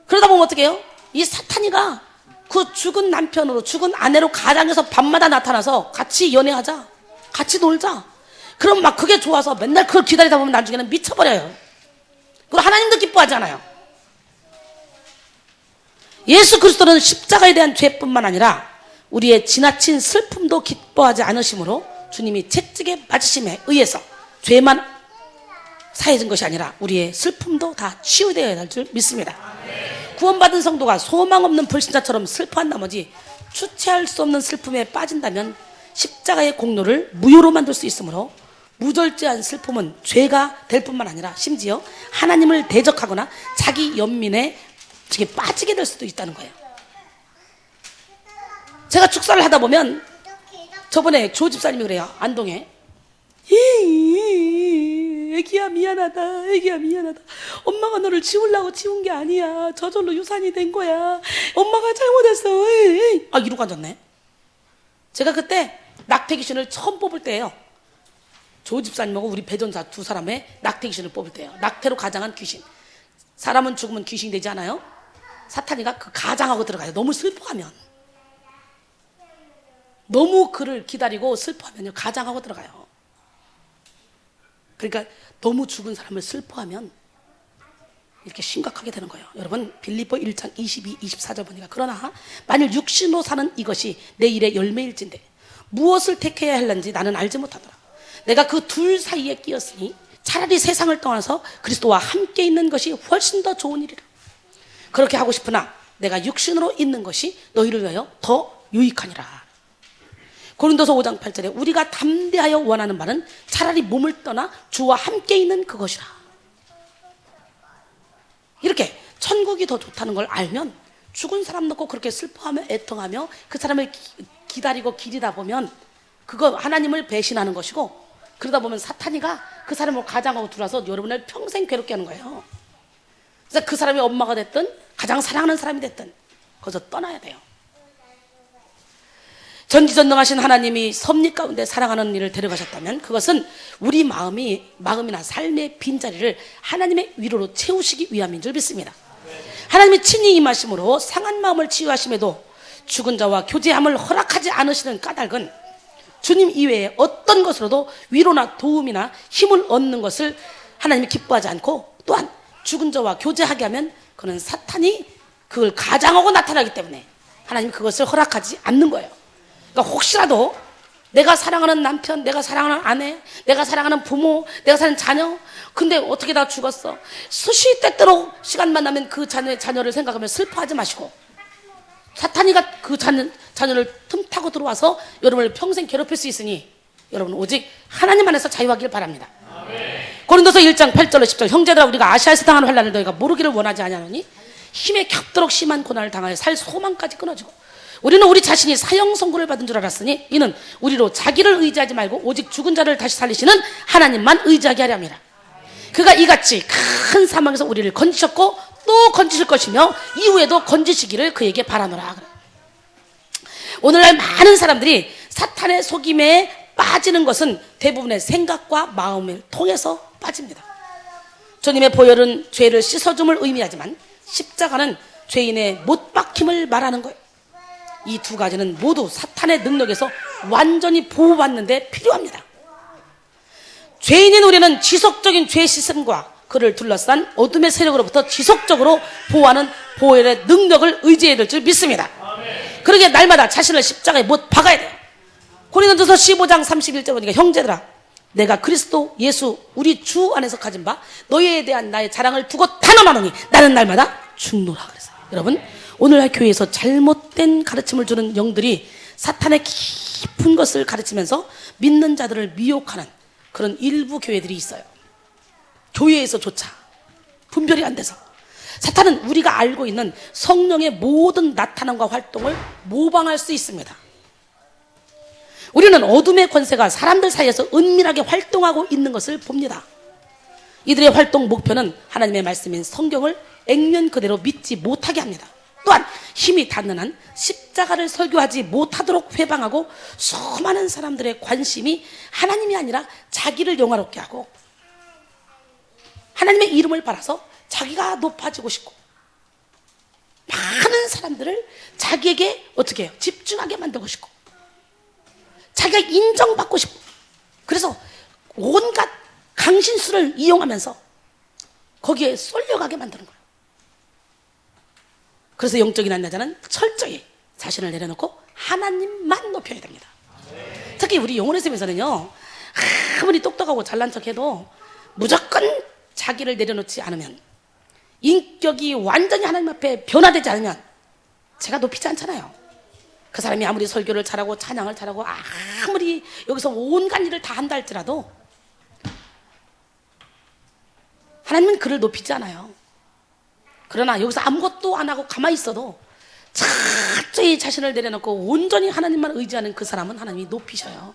그러다 보면 어떻게 해요? 이 사탄이가 그 죽은 남편으로, 죽은 아내로 가장에서 밤마다 나타나서 같이 연애하자, 같이 놀자. 그럼 막 그게 좋아서 맨날 그걸 기다리다 보면 나중에는 미쳐버려요. 그리고 하나님도 기뻐하지 않아요. 예수 그리스도는 십자가에 대한 죄뿐만 아니라 우리의 지나친 슬픔도 기뻐하지 않으심으로 주님이 채찍에 맞으심에 의해서 죄만 사해진 것이 아니라 우리의 슬픔도 다 치유되어야 할 줄 믿습니다. 구원받은 성도가 소망 없는 불신자처럼 슬퍼한 나머지 주체할 수 없는 슬픔에 빠진다면 십자가의 공로를 무효로 만들 수 있으므로 무절제한 슬픔은 죄가 될 뿐만 아니라 심지어 하나님을 대적하거나 자기 연민에 빠지게 될 수도 있다는 거예요. 제가 축사를 하다 보면 저번에 조 집사님이 그래요. 안동에. 애기야 미안하다. 애기야 미안하다. 엄마가 너를 지우려고 지운 게 아니야. 저절로 유산이 된 거야. 엄마가 잘못했어. 아, 이러고 앉았네. 제가 그때 낙태 귀신을 처음 뽑을 때예요. 조 집사님하고 우리 배전사 두 사람의 낙태 귀신을 뽑을 때예요. 낙태로 가장한 귀신. 사람은 죽으면 귀신이 되지 않아요? 사탄이가 그 가장하고 들어가요. 너무 슬퍼하면. 너무 그를 기다리고 슬퍼하면요, 가장하고 들어가요. 그러니까 너무 죽은 사람을 슬퍼하면 이렇게 심각하게 되는 거예요. 여러분, 빌립보 1장 22, 24절 보니까 그러나 만일 육신으로 사는 이것이 내 일의 열매일진데 무엇을 택해야 할는지 나는 알지 못하더라. 내가 그 둘 사이에 끼었으니 차라리 세상을 떠나서 그리스도와 함께 있는 것이 훨씬 더 좋은 일이라. 그렇게 하고 싶으나 내가 육신으로 있는 것이 너희를 위하여 더 유익하니라. 고린도서 5장 8절에 우리가 담대하여 원하는 바는 차라리 몸을 떠나 주와 함께 있는 그것이라. 이렇게 천국이 더 좋다는 걸 알면 죽은 사람 놓고 그렇게 슬퍼하며 애통하며 그 사람을 기다리고 기리다 보면 그거 하나님을 배신하는 것이고, 그러다 보면 사탄이가 그 사람을 가장하고 들어와서 여러분을 평생 괴롭게 하는 거예요. 그래서 그 사람이 엄마가 됐든 가장 사랑하는 사람이 됐든 거기서 떠나야 돼요. 전지전능하신 하나님이 섭리 가운데 사랑하는 이를 데려가셨다면 그것은 우리 마음이나 삶의 빈자리를 하나님의 위로로 채우시기 위함인 줄 믿습니다. 하나님이 친히 임하심으로 상한 마음을 치유하심에도 죽은 자와 교제함을 허락하지 않으시는 까닭은 주님 이외에 어떤 것으로도 위로나 도움이나 힘을 얻는 것을 하나님이 기뻐하지 않고, 또한 죽은 자와 교제하게 하면 그는 사탄이 그걸 가장하고 나타나기 때문에 하나님이 그것을 허락하지 않는 거예요. 그러니까 혹시라도 내가 사랑하는 남편, 내가 사랑하는 아내, 내가 사랑하는 부모, 내가 사랑하는 자녀, 근데 어떻게 다 죽었어. 수시 때때로 시간만 나면 그 자녀를 생각하면 슬퍼하지 마시고, 사탄이가 그 자녀를 틈타고 들어와서 여러분을 평생 괴롭힐 수 있으니 여러분 오직 하나님 안에서 자유하길 바랍니다. 고린도서 1장 8절로 10절 형제들아, 우리가 아시아에서 당하는 환난을 너희가 모르기를 원하지 아니하노니 힘에 겹도록 심한 고난을 당하여 살 소망까지 끊어지고 우리는 우리 자신이 사형 선고를 받은 줄 알았으니 이는 우리로 자기를 의지하지 말고 오직 죽은 자를 다시 살리시는 하나님만 의지하게 하려 함이라. 그가 이같이 큰 사망에서 우리를 건지셨고 또 건지실 것이며 이후에도 건지시기를 그에게 바라노라. 오늘날 많은 사람들이 사탄의 속임에 빠지는 것은 대부분의 생각과 마음을 통해서 빠집니다. 주님의 보혈은 죄를 씻어줌을 의미하지만 십자가는 죄인의 못 박힘을 말하는 거예요. 이 두 가지는 모두 사탄의 능력에서 완전히 보호받는 데 필요합니다. 죄인인 우리는 지속적인 죄 씻음과 그를 둘러싼 어둠의 세력으로부터 지속적으로 보호하는 보혈의 능력을 의지해야 될 줄 믿습니다. 그러기에 날마다 자신을 십자가에 못 박아야 돼요. 고린도전서 15장 31절 보니까 형제들아, 내가 그리스도 예수 우리 주 안에서 가진 바 너희에 대한 나의 자랑을 두고 단언하노니 나는 날마다 죽노라 그랬어요. 여러분, 오늘날 교회에서 잘못된 가르침을 주는 영들이 사탄의 깊은 것을 가르치면서 믿는 자들을 미혹하는 그런 일부 교회들이 있어요. 교회에서조차 분별이 안 돼서 사탄은 우리가 알고 있는 성령의 모든 나타남과 활동을 모방할 수 있습니다. 우리는 어둠의 권세가 사람들 사이에서 은밀하게 활동하고 있는 것을 봅니다. 이들의 활동 목표는 하나님의 말씀인 성경을 액면 그대로 믿지 못하게 합니다. 또한 힘이 닿는 한 십자가를 설교하지 못하도록 회방하고 수많은 사람들의 관심이 하나님이 아니라 자기를 영화롭게 하고 하나님의 이름을 팔아서 자기가 높아지고 싶고 많은 사람들을 자기에게 어떻게 해요? 집중하게 만들고 싶고 자기가 인정받고 싶고 그래서 온갖 강신수를 이용하면서 거기에 쏠려가게 만드는 거예요. 그래서 영적인 한 여자는 철저히 자신을 내려놓고 하나님만 높여야 됩니다. 특히 우리 영혼의 쌤에서는요, 아무리 똑똑하고 잘난 척해도 무조건 자기를 내려놓지 않으면, 인격이 완전히 하나님 앞에 변화되지 않으면 제가 높이지 않잖아요. 그 사람이 아무리 설교를 잘하고 찬양을 잘하고 아무리 여기서 온갖 일을 다 한다 할지라도 하나님은 그를 높이지 않아요. 그러나 여기서 아무것도 안 하고 가만히 있어도 철저히 자신을 내려놓고 온전히 하나님만 의지하는 그 사람은 하나님이 높이셔요.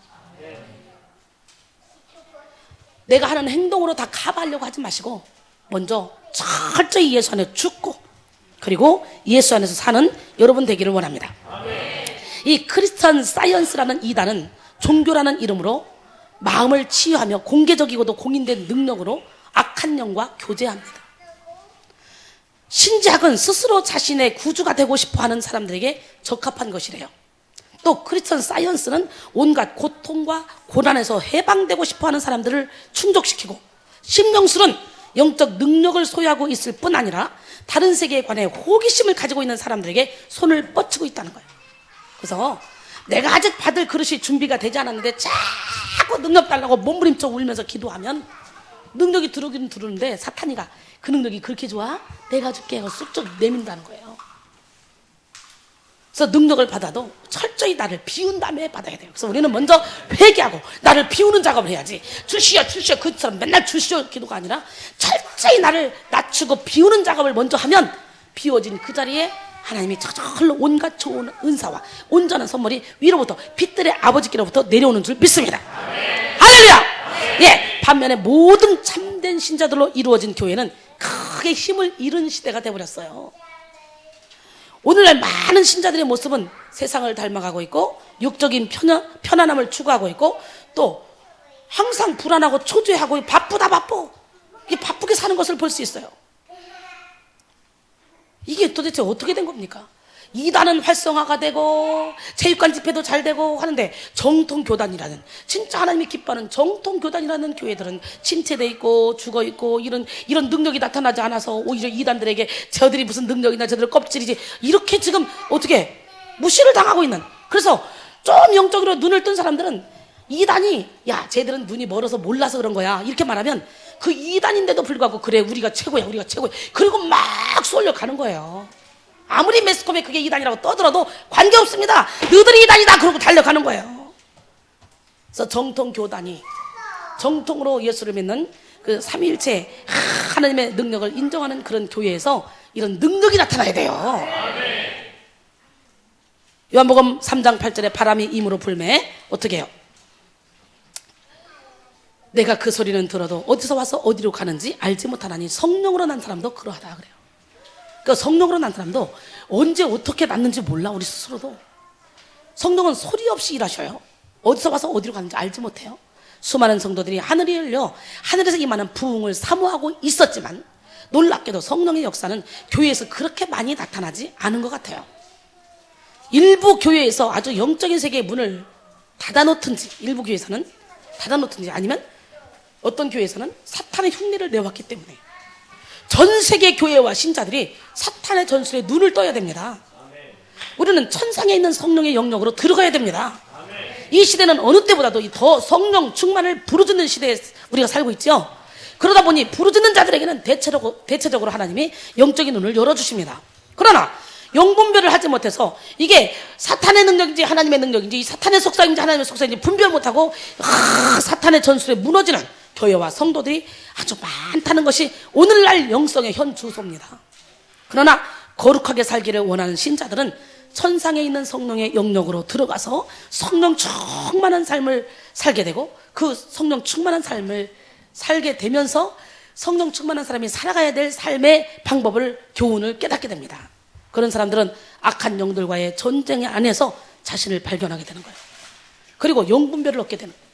내가 하는 행동으로 다 커버하려고 하지 마시고 먼저 철저히 예수 안에 죽고 그리고 예수 안에서 사는 여러분 되기를 원합니다. 이 크리스천 사이언스라는 이단은 종교라는 이름으로 마음을 치유하며 공개적이고도 공인된 능력으로 악한 영과 교제합니다. 신지학은 스스로 자신의 구주가 되고 싶어하는 사람들에게 적합한 것이래요. 또 크리스천 사이언스는 온갖 고통과 고난에서 해방되고 싶어하는 사람들을 충족시키고, 신명술은 영적 능력을 소유하고 있을 뿐 아니라 다른 세계에 관해 호기심을 가지고 있는 사람들에게 손을 뻗치고 있다는 거예요. 그래서 내가 아직 받을 그릇이 준비가 되지 않았는데 자꾸 능력 달라고 몸부림쳐 울면서 기도하면 능력이 들어오긴 들어오는데 사탄이가 그 능력이 그렇게 좋아? 내가 줄게 하고 쑥쭉 내민다는 거예요. 그래서 능력을 받아도 철저히 나를 비운 다음에 받아야 돼요. 그래서 우리는 먼저 회개하고 나를 비우는 작업을 해야지. 주시오 주시오 그처럼 맨날 주시오 기도가 아니라 철저히 나를 낮추고 비우는 작업을 먼저 하면 비워진 그 자리에 하나님이 저절로 온갖 좋은 은사와 온전한 선물이 위로부터 빛들의 아버지께로부터 내려오는 줄 믿습니다. 할렐루야! 예, 반면에 모든 참된 신자들로 이루어진 교회는 크게 힘을 잃은 시대가 되어버렸어요. 오늘날 많은 신자들의 모습은 세상을 닮아가고 있고 육적인 편안함을 추구하고 있고 또 항상 불안하고 초조해하고 바쁘다 바빠 바쁘게 사는 것을 볼 수 있어요. 이게 도대체 어떻게 된 겁니까? 이단은 활성화가 되고 체육관 집회도 잘 되고 하는데 정통교단이라는 진짜 하나님이 기뻐하는 정통교단이라는 교회들은 침체돼 있고 죽어 있고 이런 능력이 나타나지 않아서 오히려 이단들에게 저들이 무슨 능력이나 저들 껍질이지 이렇게 지금 어떻게 무시를 당하고 있는. 그래서 좀 영적으로 눈을 뜬 사람들은 이단이 야 쟤들은 눈이 멀어서 몰라서 그런 거야 이렇게 말하면 그 이단인데도 불구하고 그래 우리가 최고야 우리가 최고야 그리고 막 쏠려 가는 거예요. 아무리 매스컴에 그게 이단이라고 떠들어도 관계없습니다. 너들이 이단이다 그러고 달려가는 거예요. 그래서 정통교단이 정통으로 예수를 믿는 그 삼위일체 하나님의 능력을 인정하는 그런 교회에서 이런 능력이 나타나야 돼요. 요한복음 3장 8절에 바람이 임으로 불매 어떻게 해요? 내가 그 소리는 들어도 어디서 와서 어디로 가는지 알지 못하나니 성령으로 난 사람도 그러하다 그래요. 그러니까 성령으로 난 사람도 언제 어떻게 났는지 몰라. 우리 스스로도 성령은 소리 없이 일하셔요. 어디서 와서 어디로 가는지 알지 못해요. 수많은 성도들이 하늘이 열려 하늘에서 임하는 부흥을 사모하고 있었지만 놀랍게도 성령의 역사는 교회에서 그렇게 많이 나타나지 않은 것 같아요. 일부 교회에서 아주 영적인 세계의 문을 닫아놓든지 일부 교회에서는 닫아놓든지 아니면 어떤 교회에서는 사탄의 흉내를 내왔기 때문에 전 세계 교회와 신자들이 사탄의 전술에 눈을 떠야 됩니다. 우리는 천상에 있는 성령의 영역으로 들어가야 됩니다. 이 시대는 어느 때보다도 더 성령 충만을 부르짖는 시대에 우리가 살고 있죠. 그러다 보니 부르짖는 자들에게는 대체적으로 하나님이 영적인 눈을 열어주십니다. 그러나 영분별을 하지 못해서 이게 사탄의 능력인지 하나님의 능력인지 사탄의 속삭임인지 하나님의 속삭임인지 분별 못하고 사탄의 전술에 무너지는 교회와 성도들이 아주 많다는 것이 오늘날 영성의 현 주소입니다. 그러나 거룩하게 살기를 원하는 신자들은 천상에 있는 성령의 영역으로 들어가서 성령 충만한 삶을 살게 되고 그 성령 충만한 삶을 살게 되면서 성령 충만한 사람이 살아가야 될 삶의 방법을 교훈을 깨닫게 됩니다. 그런 사람들은 악한 영들과의 전쟁 안에서 자신을 발견하게 되는 거예요. 그리고 영분별을 얻게 되는 거예요.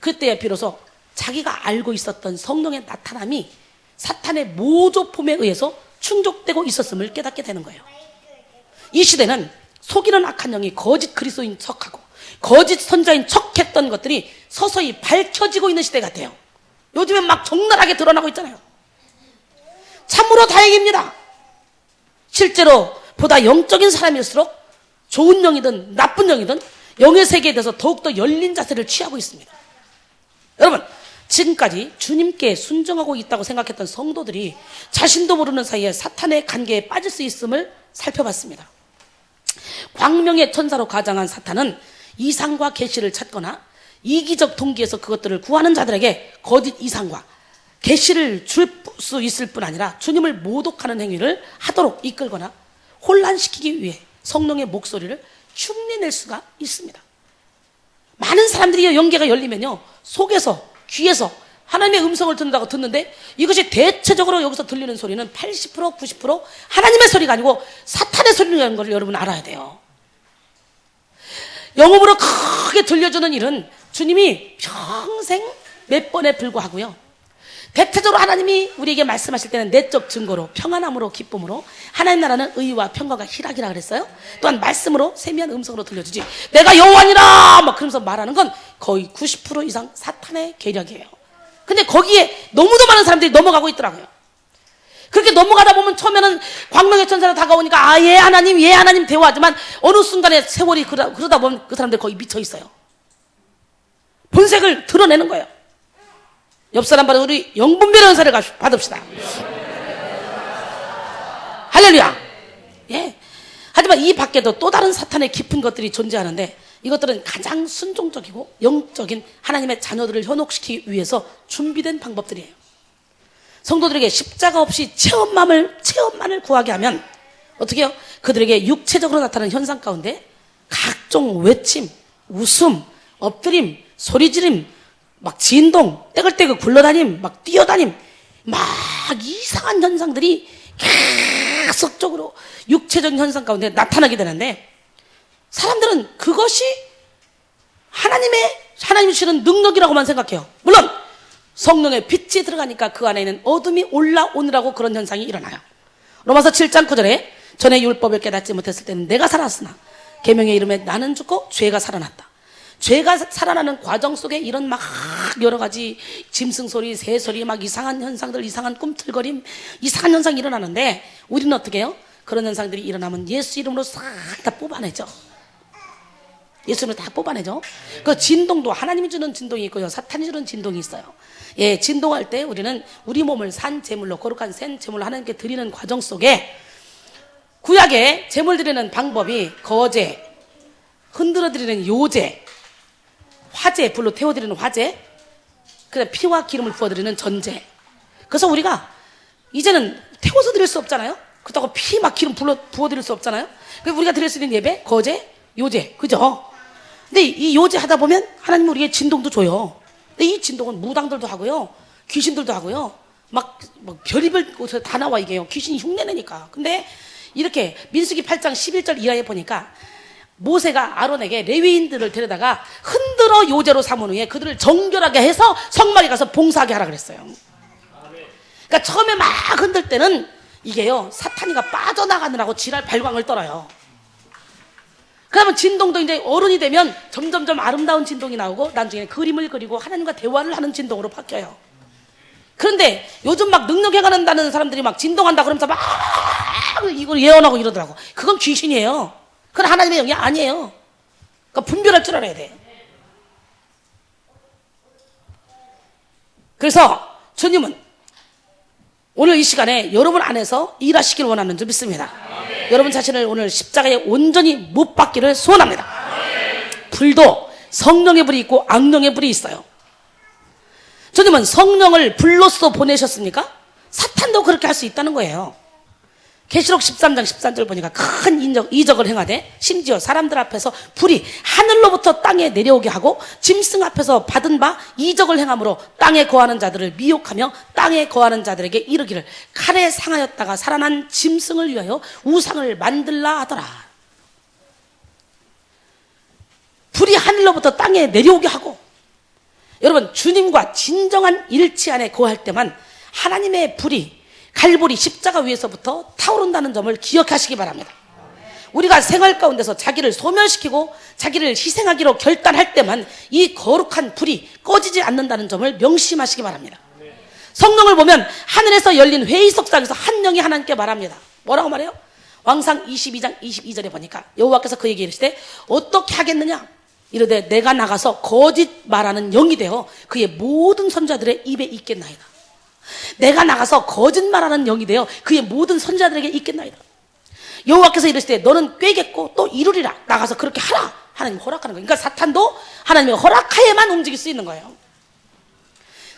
그때야 비로소 자기가 알고 있었던 성령의 나타남이 사탄의 모조품에 의해서 충족되고 있었음을 깨닫게 되는 거예요. 이 시대는 속이는 악한 영이 거짓 그리스도인 척하고 거짓 선자인 척했던 것들이 서서히 밝혀지고 있는 시대 같아요. 요즘엔 막 적나라하게 드러나고 있잖아요. 참으로 다행입니다. 실제로 보다 영적인 사람일수록 좋은 영이든 나쁜 영이든 영의 세계에 대해서 더욱더 열린 자세를 취하고 있습니다. 여러분, 지금까지 주님께 순종하고 있다고 생각했던 성도들이 자신도 모르는 사이에 사탄의 관계에 빠질 수 있음을 살펴봤습니다. 광명의 천사로 가장한 사탄은 이상과 계시를 찾거나 이기적 동기에서 그것들을 구하는 자들에게 거짓 이상과 계시를 줄 수 있을 뿐 아니라 주님을 모독하는 행위를 하도록 이끌거나 혼란시키기 위해 성령의 목소리를 흉내낼 수가 있습니다. 많은 사람들이 연계가 열리면요, 속에서 귀에서 하나님의 음성을 듣는다고 듣는데 이것이 대체적으로 여기서 들리는 소리는 80% 90% 하나님의 소리가 아니고 사탄의 소리라는 걸 여러분 알아야 돼요. 영업으로 크게 들려주는 일은 주님이 평생 몇 번에 불과하고요, 대체적으로 하나님이 우리에게 말씀하실 때는 내적 증거로 평안함으로 기쁨으로, 하나님 나라는 의와 평강과 희락이라 그랬어요. 또한 말씀으로 세미한 음성으로 들려주지, 내가 여호와니라 막 그러면서 말하는 건 거의 90% 이상 사탄의 계략이에요. 근데 거기에 너무도 많은 사람들이 넘어가고 있더라고요. 그렇게 넘어가다 보면 처음에는 광명의 천사로 다가오니까 예 하나님 대화하지만 어느 순간에 세월이 그러다 보면 그 사람들 거의 미쳐 있어요. 본색을 드러내는 거예요. 옆 사람 바로 우리 영분별의 은사를 받읍시다. 할렐루야. 예. 하지만 이 밖에도 또 다른 사탄의 깊은 것들이 존재하는데 이것들은 가장 순종적이고 영적인 하나님의 자녀들을 현혹시키기 위해서 준비된 방법들이에요. 성도들에게 십자가 없이 체험만을 구하게 하면 어떻게 해요? 그들에게 육체적으로 나타나는 현상 가운데 각종 외침, 웃음, 엎드림, 소리지름, 막 진동, 떼글떼글 굴러다님, 막 뛰어다님, 막 이상한 현상들이 계속적으로 육체적인 현상 가운데 나타나게 되는데 사람들은 그것이 하나님이 주시는 능력이라고만 생각해요. 물론 성령의 빛이 들어가니까 그 안에 있는 어둠이 올라오느라고 그런 현상이 일어나요. 로마서 7장 9절에 전에 율법을 깨닫지 못했을 때는 내가 살았으나 계명의 이름에 나는 죽고 죄가 살아났다. 죄가 살아나는 과정 속에 이런 막 여러 가지 짐승소리, 새소리, 막 이상한 현상들, 이상한 꿈틀거림, 이상한 현상이 일어나는데 우리는 어떻게 해요? 그런 현상들이 일어나면 예수 이름으로 싹 다 뽑아내죠. 예수 이름으로 다 뽑아내죠. 그 진동도 하나님이 주는 진동이 있고요, 사탄이 주는 진동이 있어요. 예, 진동할 때 우리는 우리 몸을 산 제물로, 거룩한 생 제물로 하나님께 드리는 과정 속에 구약에 제물 드리는 방법이 거제, 흔들어 드리는 요제, 화제, 불로 태워드리는 화제, 그다음 피와 기름을 부어드리는 전제. 그래서 우리가 이제는 태워서 드릴 수 없잖아요. 그렇다고 피 막 기름 부어드릴 수 없잖아요. 그래서 우리가 드릴 수 있는 예배, 거제, 요제, 그죠? 근데 이 요제 하다 보면 하나님은 우리에게 진동도 줘요. 근데 이 진동은 무당들도 하고요, 귀신들도 하고요, 막 별의별 곳에 다 나와 이게요. 귀신이 흉내내니까. 근데 이렇게 민수기 8장 11절 이하에 보니까 모세가 아론에게 레위인들을 데려다가 흔들어 요제로 삼은 후에 그들을 정결하게 해서 성막에 가서 봉사하게 하라 그랬어요. 그러니까 처음에 막 흔들 때는 이게요, 사탄이가 빠져나가느라고 지랄 발광을 떨어요. 그러면 진동도 이제 어른이 되면 점점점 아름다운 진동이 나오고 나중에 그림을 그리고 하나님과 대화를 하는 진동으로 바뀌어요. 그런데 요즘 막 능력해가는다는 사람들이 막 진동한다 그러면서 막 이걸 예언하고 이러더라고. 그건 귀신이에요. 그건 하나님의 영이 아니에요. 그러니까 분별할 줄 알아야 돼. 그래서 주님은 오늘 이 시간에 여러분 안에서 일하시길 원하는 줄 믿습니다. 여러분 자신을 오늘 십자가에 온전히 못 박기를 소원합니다. 불도 성령의 불이 있고 악령의 불이 있어요. 주님은 성령을 불로써 보내셨습니까? 사탄도 그렇게 할 수 있다는 거예요. 계시록 13장 13절 보니까 큰 이적을 행하되 심지어 사람들 앞에서 불이 하늘로부터 땅에 내려오게 하고 짐승 앞에서 받은 바 이적을 행함으로 땅에 거하는 자들을 미혹하며 땅에 거하는 자들에게 이르기를 칼에 상하였다가 살아난 짐승을 위하여 우상을 만들라 하더라. 불이 하늘로부터 땅에 내려오게 하고, 여러분 주님과 진정한 일치 안에 거할 때만 하나님의 불이 갈보리 십자가 위에서부터 타오른다는 점을 기억하시기 바랍니다. 우리가 생활 가운데서 자기를 소멸시키고 자기를 희생하기로 결단할 때만 이 거룩한 불이 꺼지지 않는다는 점을 명심하시기 바랍니다. 성경을 보면 하늘에서 열린 회의석상에서 한 영이 하나님께 말합니다. 뭐라고 말해요? 왕상 22장 22절에 보니까 여호와께서 그에게 이르시되 어떻게 하겠느냐? 이르되 내가 나가서 거짓 말하는 영이 되어 그의 모든 선자들의 입에 있겠나이다. 내가 나가서 거짓말하는 영이 되어 그의 모든 선자들에게 있겠나이다. 여호와께서 이르시되 너는 꾀겠고 또 이루리라. 나가서 그렇게 하라. 하나님 허락하는 거예요. 그러니까 사탄도 하나님의 허락하에만 움직일 수 있는 거예요.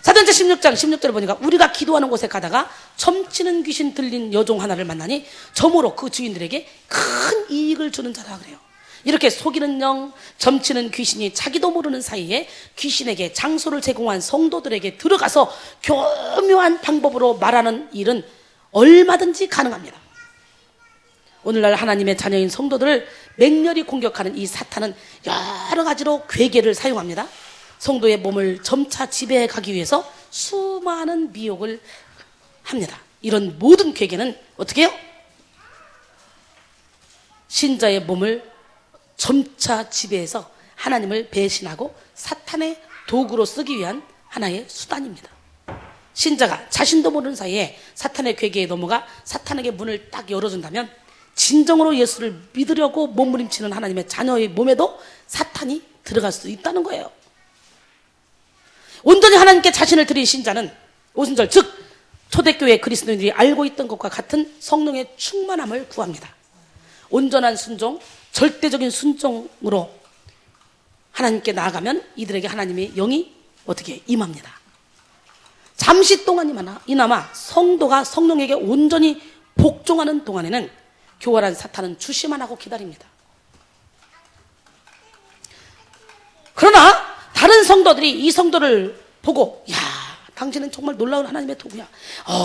사도행전 16장 16절에 보니까 우리가 기도하는 곳에 가다가 점치는 귀신 들린 여종 하나를 만나니 점으로 그 주인들에게 큰 이익을 주는 자라 그래요. 이렇게 속이는 영, 점치는 귀신이 자기도 모르는 사이에 귀신에게 장소를 제공한 성도들에게 들어가서 교묘한 방법으로 말하는 일은 얼마든지 가능합니다. 오늘날 하나님의 자녀인 성도들을 맹렬히 공격하는 이 사탄은 여러 가지로 괴계를 사용합니다. 성도의 몸을 점차 지배해 가기 위해서 수많은 미혹을 합니다. 이런 모든 괴계는 어떻게 해요? 신자의 몸을 점차 지배해서 하나님을 배신하고 사탄의 도구로 쓰기 위한 하나의 수단입니다. 신자가 자신도 모르는 사이에 사탄의 괴계에 넘어가 사탄에게 문을 딱 열어준다면 진정으로 예수를 믿으려고 몸부림치는 하나님의 자녀의 몸에도 사탄이 들어갈 수 있다는 거예요. 온전히 하나님께 자신을 드린 신자는 오순절 즉 초대교회 그리스도인들이 알고 있던 것과 같은 성령의 충만함을 구합니다. 온전한 순종, 절대적인 순종으로 하나님께 나아가면 이들에게 하나님의 영이 어떻게 임합니다. 잠시 동안이나마 성도가 성령에게 온전히 복종하는 동안에는 교활한 사탄은 주시만 하고 기다립니다. 그러나 다른 성도들이 이 성도를 보고 야, 당신은 정말 놀라운 하나님의 도구야.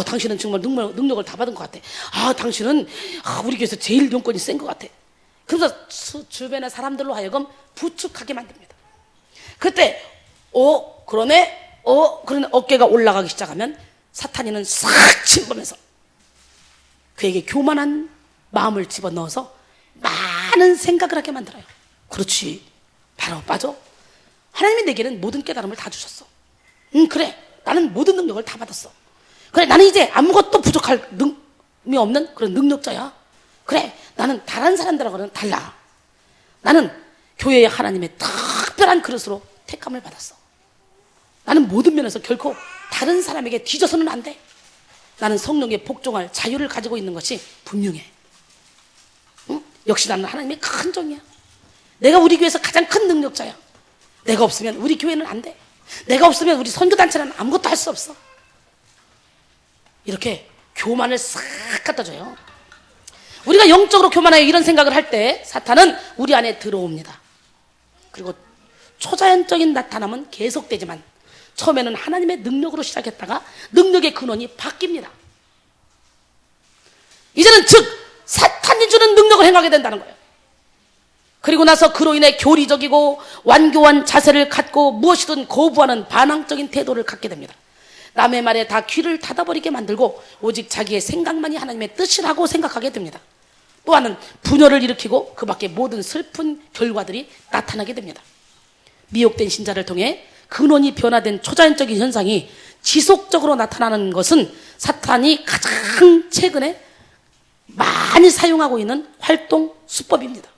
당신은 정말 능력을 다 받은 것 같아. 당신은 우리 교회에서 제일 용건이 센 것 같아. 그래서 주변의 사람들로 하여금 부축하게 만듭니다. 그때 그러네 어깨가 올라가기 시작하면 사탄이는 싹 침범해서 그에게 교만한 마음을 집어넣어서 많은 생각을 하게 만들어요. 그렇지, 바로 빠져. 하나님이 내게는 모든 깨달음을 다 주셨어. 그래, 나는 모든 능력을 다 받았어. 그래, 나는 이제 아무것도 부족할 능이 없는 그런 능력자야. 그래, 나는 다른 사람들하고는 달라. 나는 교회의 하나님의 특별한 그릇으로 택함을 받았어. 나는 모든 면에서 결코 다른 사람에게 뒤져서는 안 돼. 나는 성령에 복종할 자유를 가지고 있는 것이 분명해. 역시 나는 하나님의 큰 종이야. 내가 우리 교회에서 가장 큰 능력자야. 내가 없으면 우리 교회는 안 돼. 내가 없으면 우리 선교단체는 아무것도 할 수 없어. 이렇게 교만을 싹 갖다 줘요. 우리가 영적으로 교만하여 이런 생각을 할 때 사탄은 우리 안에 들어옵니다. 그리고 초자연적인 나타남은 계속되지만 처음에는 하나님의 능력으로 시작했다가 능력의 근원이 바뀝니다. 이제는 즉 사탄이 주는 능력을 행하게 된다는 거예요. 그리고 나서 그로 인해 교리적이고 완교한 자세를 갖고 무엇이든 거부하는 반항적인 태도를 갖게 됩니다. 남의 말에 다 귀를 닫아버리게 만들고 오직 자기의 생각만이 하나님의 뜻이라고 생각하게 됩니다. 또한은 분열을 일으키고 그 밖에 모든 슬픈 결과들이 나타나게 됩니다. 미혹된 신자를 통해 근원이 변화된 초자연적인 현상이 지속적으로 나타나는 것은 사탄이 가장 최근에 많이 사용하고 있는 활동 수법입니다.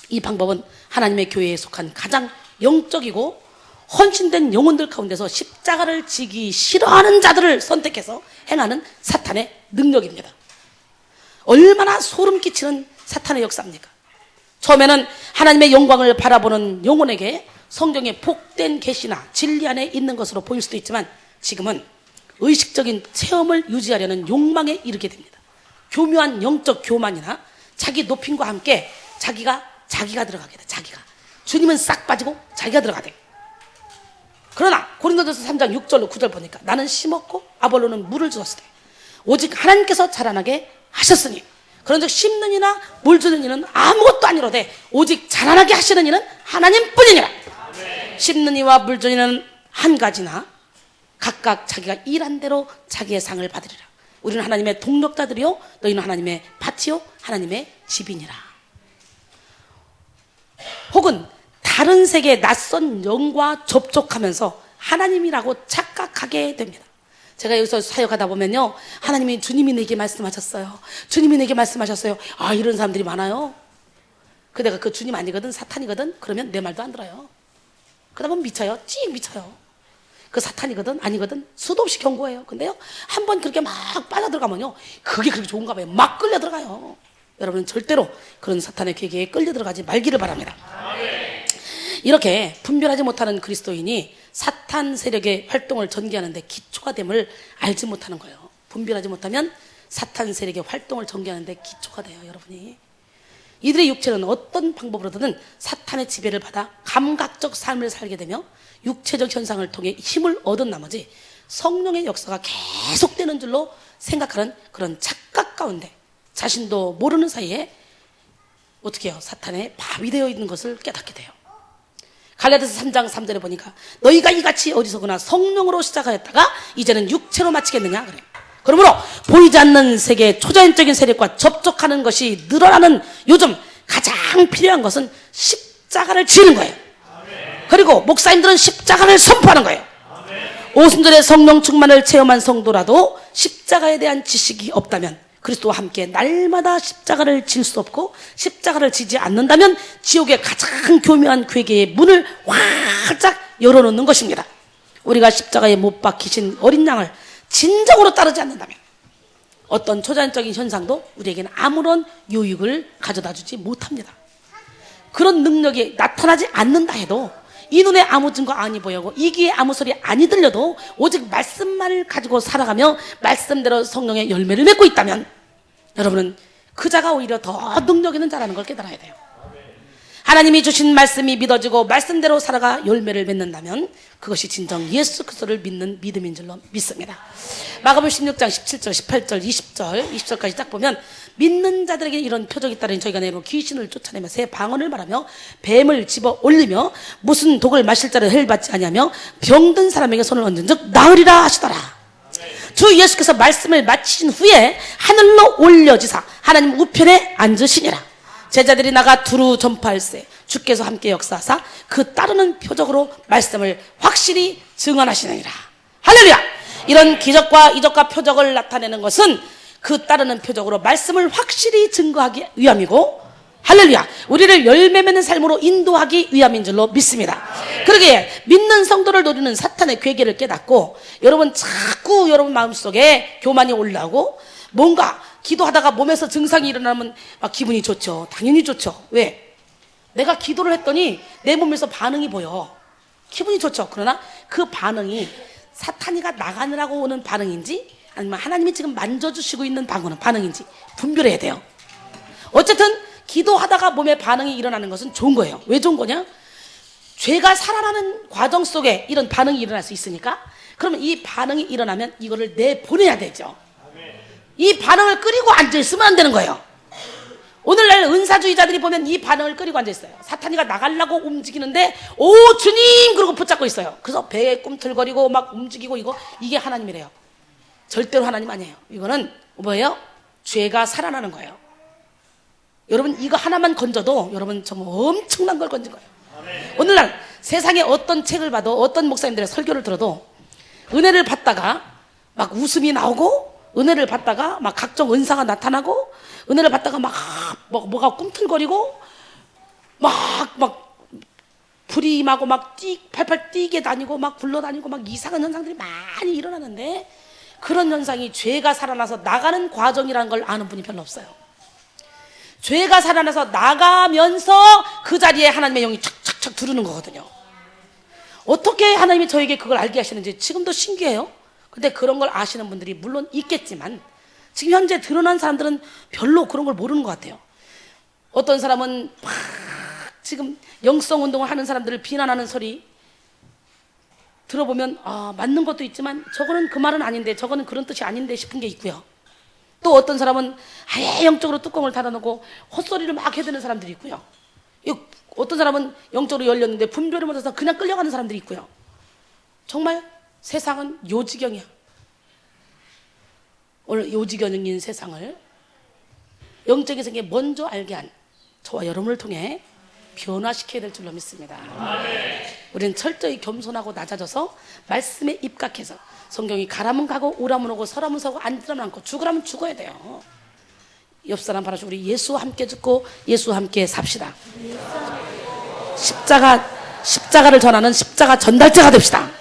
이 방법은 하나님의 교회에 속한 가장 영적이고 헌신된 영혼들 가운데서 십자가를 지기 싫어하는 자들을 선택해서 행하는 사탄의 능력입니다. 얼마나 소름 끼치는 사탄의 역사입니까? 처음에는 하나님의 영광을 바라보는 영혼에게 성경의 복된 계시나 진리 안에 있는 것으로 보일 수도 있지만 지금은 의식적인 체험을 유지하려는 욕망에 이르게 됩니다. 교묘한 영적 교만이나 자기 높임과 함께 자기가 들어가게 돼. 자기가. 주님은 싹 빠지고 자기가 들어가게 돼. 그러나 고린도전서 3장 6절로 9절 보니까 나는 심었고 아볼로는 물을 주었으되 오직 하나님께서 자라나게 하셨으니 그런즉 심는 이나 물 주는 이는 아무것도 아니로되 오직 자라나게 하시는 이는 하나님뿐이니라. 심는 이와 물 주는 이는 한 가지나 각각 자기가 일한 대로 자기의 상을 받으리라. 우리는 하나님의 동력자들이요 너희는 하나님의 밭이요 하나님의 집이니라. 혹은 다른 세계의 낯선 영과 접촉하면서 하나님이라고 착각하게 됩니다. 제가 여기서 사역하다 보면요, 하나님이 주님이 내게 말씀하셨어요. 주님이 내게 말씀하셨어요. 아, 이런 사람들이 많아요. 그 내가 그 주님 아니거든, 사탄이거든. 그러면 내 말도 안 들어요. 그러다 보면 미쳐요. 찡 미쳐요. 그 사탄이거든, 아니거든. 수도 없이 경고해요. 근데요, 한번 그렇게 막 빠져들어가면요, 그게 그렇게 좋은가 봐요. 막 끌려 들어가요. 여러분은 절대로 그런 사탄의 계계에 끌려 들어가지 말기를 바랍니다. 이렇게 분별하지 못하는 그리스도인이 사탄 세력의 활동을 전개하는데 기초가 됨을 알지 못하는 거예요. 분별하지 못하면 사탄 세력의 활동을 전개하는데 기초가 돼요, 여러분이. 이들의 육체는 어떤 방법으로든 사탄의 지배를 받아 감각적 삶을 살게 되며 육체적 현상을 통해 힘을 얻은 나머지 성령의 역사가 계속되는 줄로 생각하는 그런 착각 가운데 자신도 모르는 사이에 어떻게 해요? 사탄의 밥이 되어 있는 것을 깨닫게 돼요. 갈라디아서 3장 3절에 보니까 너희가 이같이 어리석으나 성령으로 시작하였다가 이제는 육체로 마치겠느냐 그래요. 그러므로 보이지 않는 세계의 초자연적인 세력과 접촉하는 것이 늘어나는 요즘 가장 필요한 것은 십자가를 지는 거예요. 그리고 목사님들은 십자가를 선포하는 거예요. 오순절에 성령 충만을 체험한 성도라도 십자가에 대한 지식이 없다면 그리스도와 함께 날마다 십자가를 질 수 없고 십자가를 지지 않는다면 지옥의 가장 교묘한 괴계의 문을 활짝 열어놓는 것입니다. 우리가 십자가에 못 박히신 어린 양을 진정으로 따르지 않는다면 어떤 초자연적인 현상도 우리에게는 아무런 유익을 가져다주지 못합니다. 그런 능력이 나타나지 않는다 해도 이 눈에 아무 증거 아니 보이고 이 귀에 아무 소리 아니 들려도 오직 말씀만을 가지고 살아가며 말씀대로 성령의 열매를 맺고 있다면 여러분은 그 자가 오히려 더 능력 있는 자라는 걸 깨달아야 돼요. 하나님이 주신 말씀이 믿어지고 말씀대로 살아가 열매를 맺는다면 그것이 진정 예수 그리스도를 믿는 믿음인 줄로 믿습니다. 마가복음 16장 17절, 18절, 20절까지 딱 보면 믿는 자들에게 이런 표적이 따르니 저희가 내로 귀신을 쫓아내며 새 방언을 말하며 뱀을 집어 올리며 무슨 독을 마실 자를 헬받지 아니하며 병든 사람에게 손을 얹은 즉 나으리라 하시더라. 주 예수께서 말씀을 마치신 후에 하늘로 올려지사 하나님 우편에 앉으시니라. 제자들이 나가 두루 전파할세 주께서 함께 역사하사 그 따르는 표적으로 말씀을 확실히 증언하시느니라. 할렐루야. 이런 기적과 이적과 표적을 나타내는 것은 그 따르는 표적으로 말씀을 확실히 증거하기 위함이고 할렐루야. 우리를 열매 맺는 삶으로 인도하기 위함인 줄로 믿습니다. 그러기에 믿는 성도를 노리는 사탄의 괴계를 깨닫고 여러분 자꾸 여러분 마음속에 교만이 올라오고 뭔가 기도하다가 몸에서 증상이 일어나면 막 기분이 좋죠. 당연히 좋죠. 왜? 내가 기도를 했더니 내 몸에서 반응이 보여. 기분이 좋죠. 그러나 그 반응이 사탄이가 나가느라고 오는 반응인지 아니면 하나님이 지금 만져주시고 있는 반응인지 분별해야 돼요. 어쨌든 기도하다가 몸에 반응이 일어나는 것은 좋은 거예요. 왜 좋은 거냐? 죄가 살아나는 과정 속에 이런 반응이 일어날 수 있으니까 그러면 이 반응이 일어나면 이거를 내보내야 되죠. 이 반응을 끄리고 앉아있으면 안 되는 거예요. 오늘날 은사주의자들이 보면 이 반응을 끄리고 앉아있어요. 사탄이가 나가려고 움직이는데 오 주님 그러고 붙잡고 있어요. 그래서 배에 꿈틀거리고 막 움직이고 이게 하나님이래요. 절대로 하나님 아니에요. 이거는 뭐예요? 죄가 살아나는 거예요. 여러분 이거 하나만 건져도 여러분 정말 엄청난 걸 건진 거예요. 오늘날 세상에 어떤 책을 봐도 어떤 목사님들의 설교를 들어도 은혜를 받다가 막 웃음이 나오고 은혜를 받다가 막 각종 은사가 나타나고 은혜를 받다가 막 뭐가 꿈틀거리고 막 불이 임하고 막 팔팔 뛰게 다니고 막 굴러다니고 막 이상한 현상들이 많이 일어나는데 그런 현상이 죄가 살아나서 나가는 과정이라는 걸 아는 분이 별로 없어요. 죄가 살아나서 나가면서 그 자리에 하나님의 영이 착착착 두르는 거거든요. 어떻게 하나님이 저에게 그걸 알게 하시는지 지금도 신기해요. 근데 그런 걸 아시는 분들이 물론 있겠지만 지금 현재 드러난 사람들은 별로 그런 걸 모르는 것 같아요. 어떤 사람은 막 지금 영성 운동을 하는 사람들을 비난하는 소리 들어보면 맞는 것도 있지만 저거는 그 말은 아닌데, 저거는 그런 뜻이 아닌데 싶은 게 있고요. 또 어떤 사람은 아예 영적으로 뚜껑을 닫아놓고 헛소리를 막 해대는 사람들이 있고요. 어떤 사람은 영적으로 열렸는데 분별을 못해서 그냥 끌려가는 사람들이 있고요. 정말 세상은 요지경이야. 오늘 요지경인 세상을 영적인 세계에 먼저 알게 한 저와 여러분을 통해 변화시켜야 될 줄로 믿습니다. 우리는 철저히 겸손하고 낮아져서 말씀에 입각해서 성경이 가라면 가고 오라면 오고 서라면 서고 앉으라면 앉고 죽으라면 죽어야 돼요. 옆 사람 바라시고 우리 예수와 함께 죽고 예수와 함께 삽시다. 십자가를 전하는 십자가 전달자가 됩시다.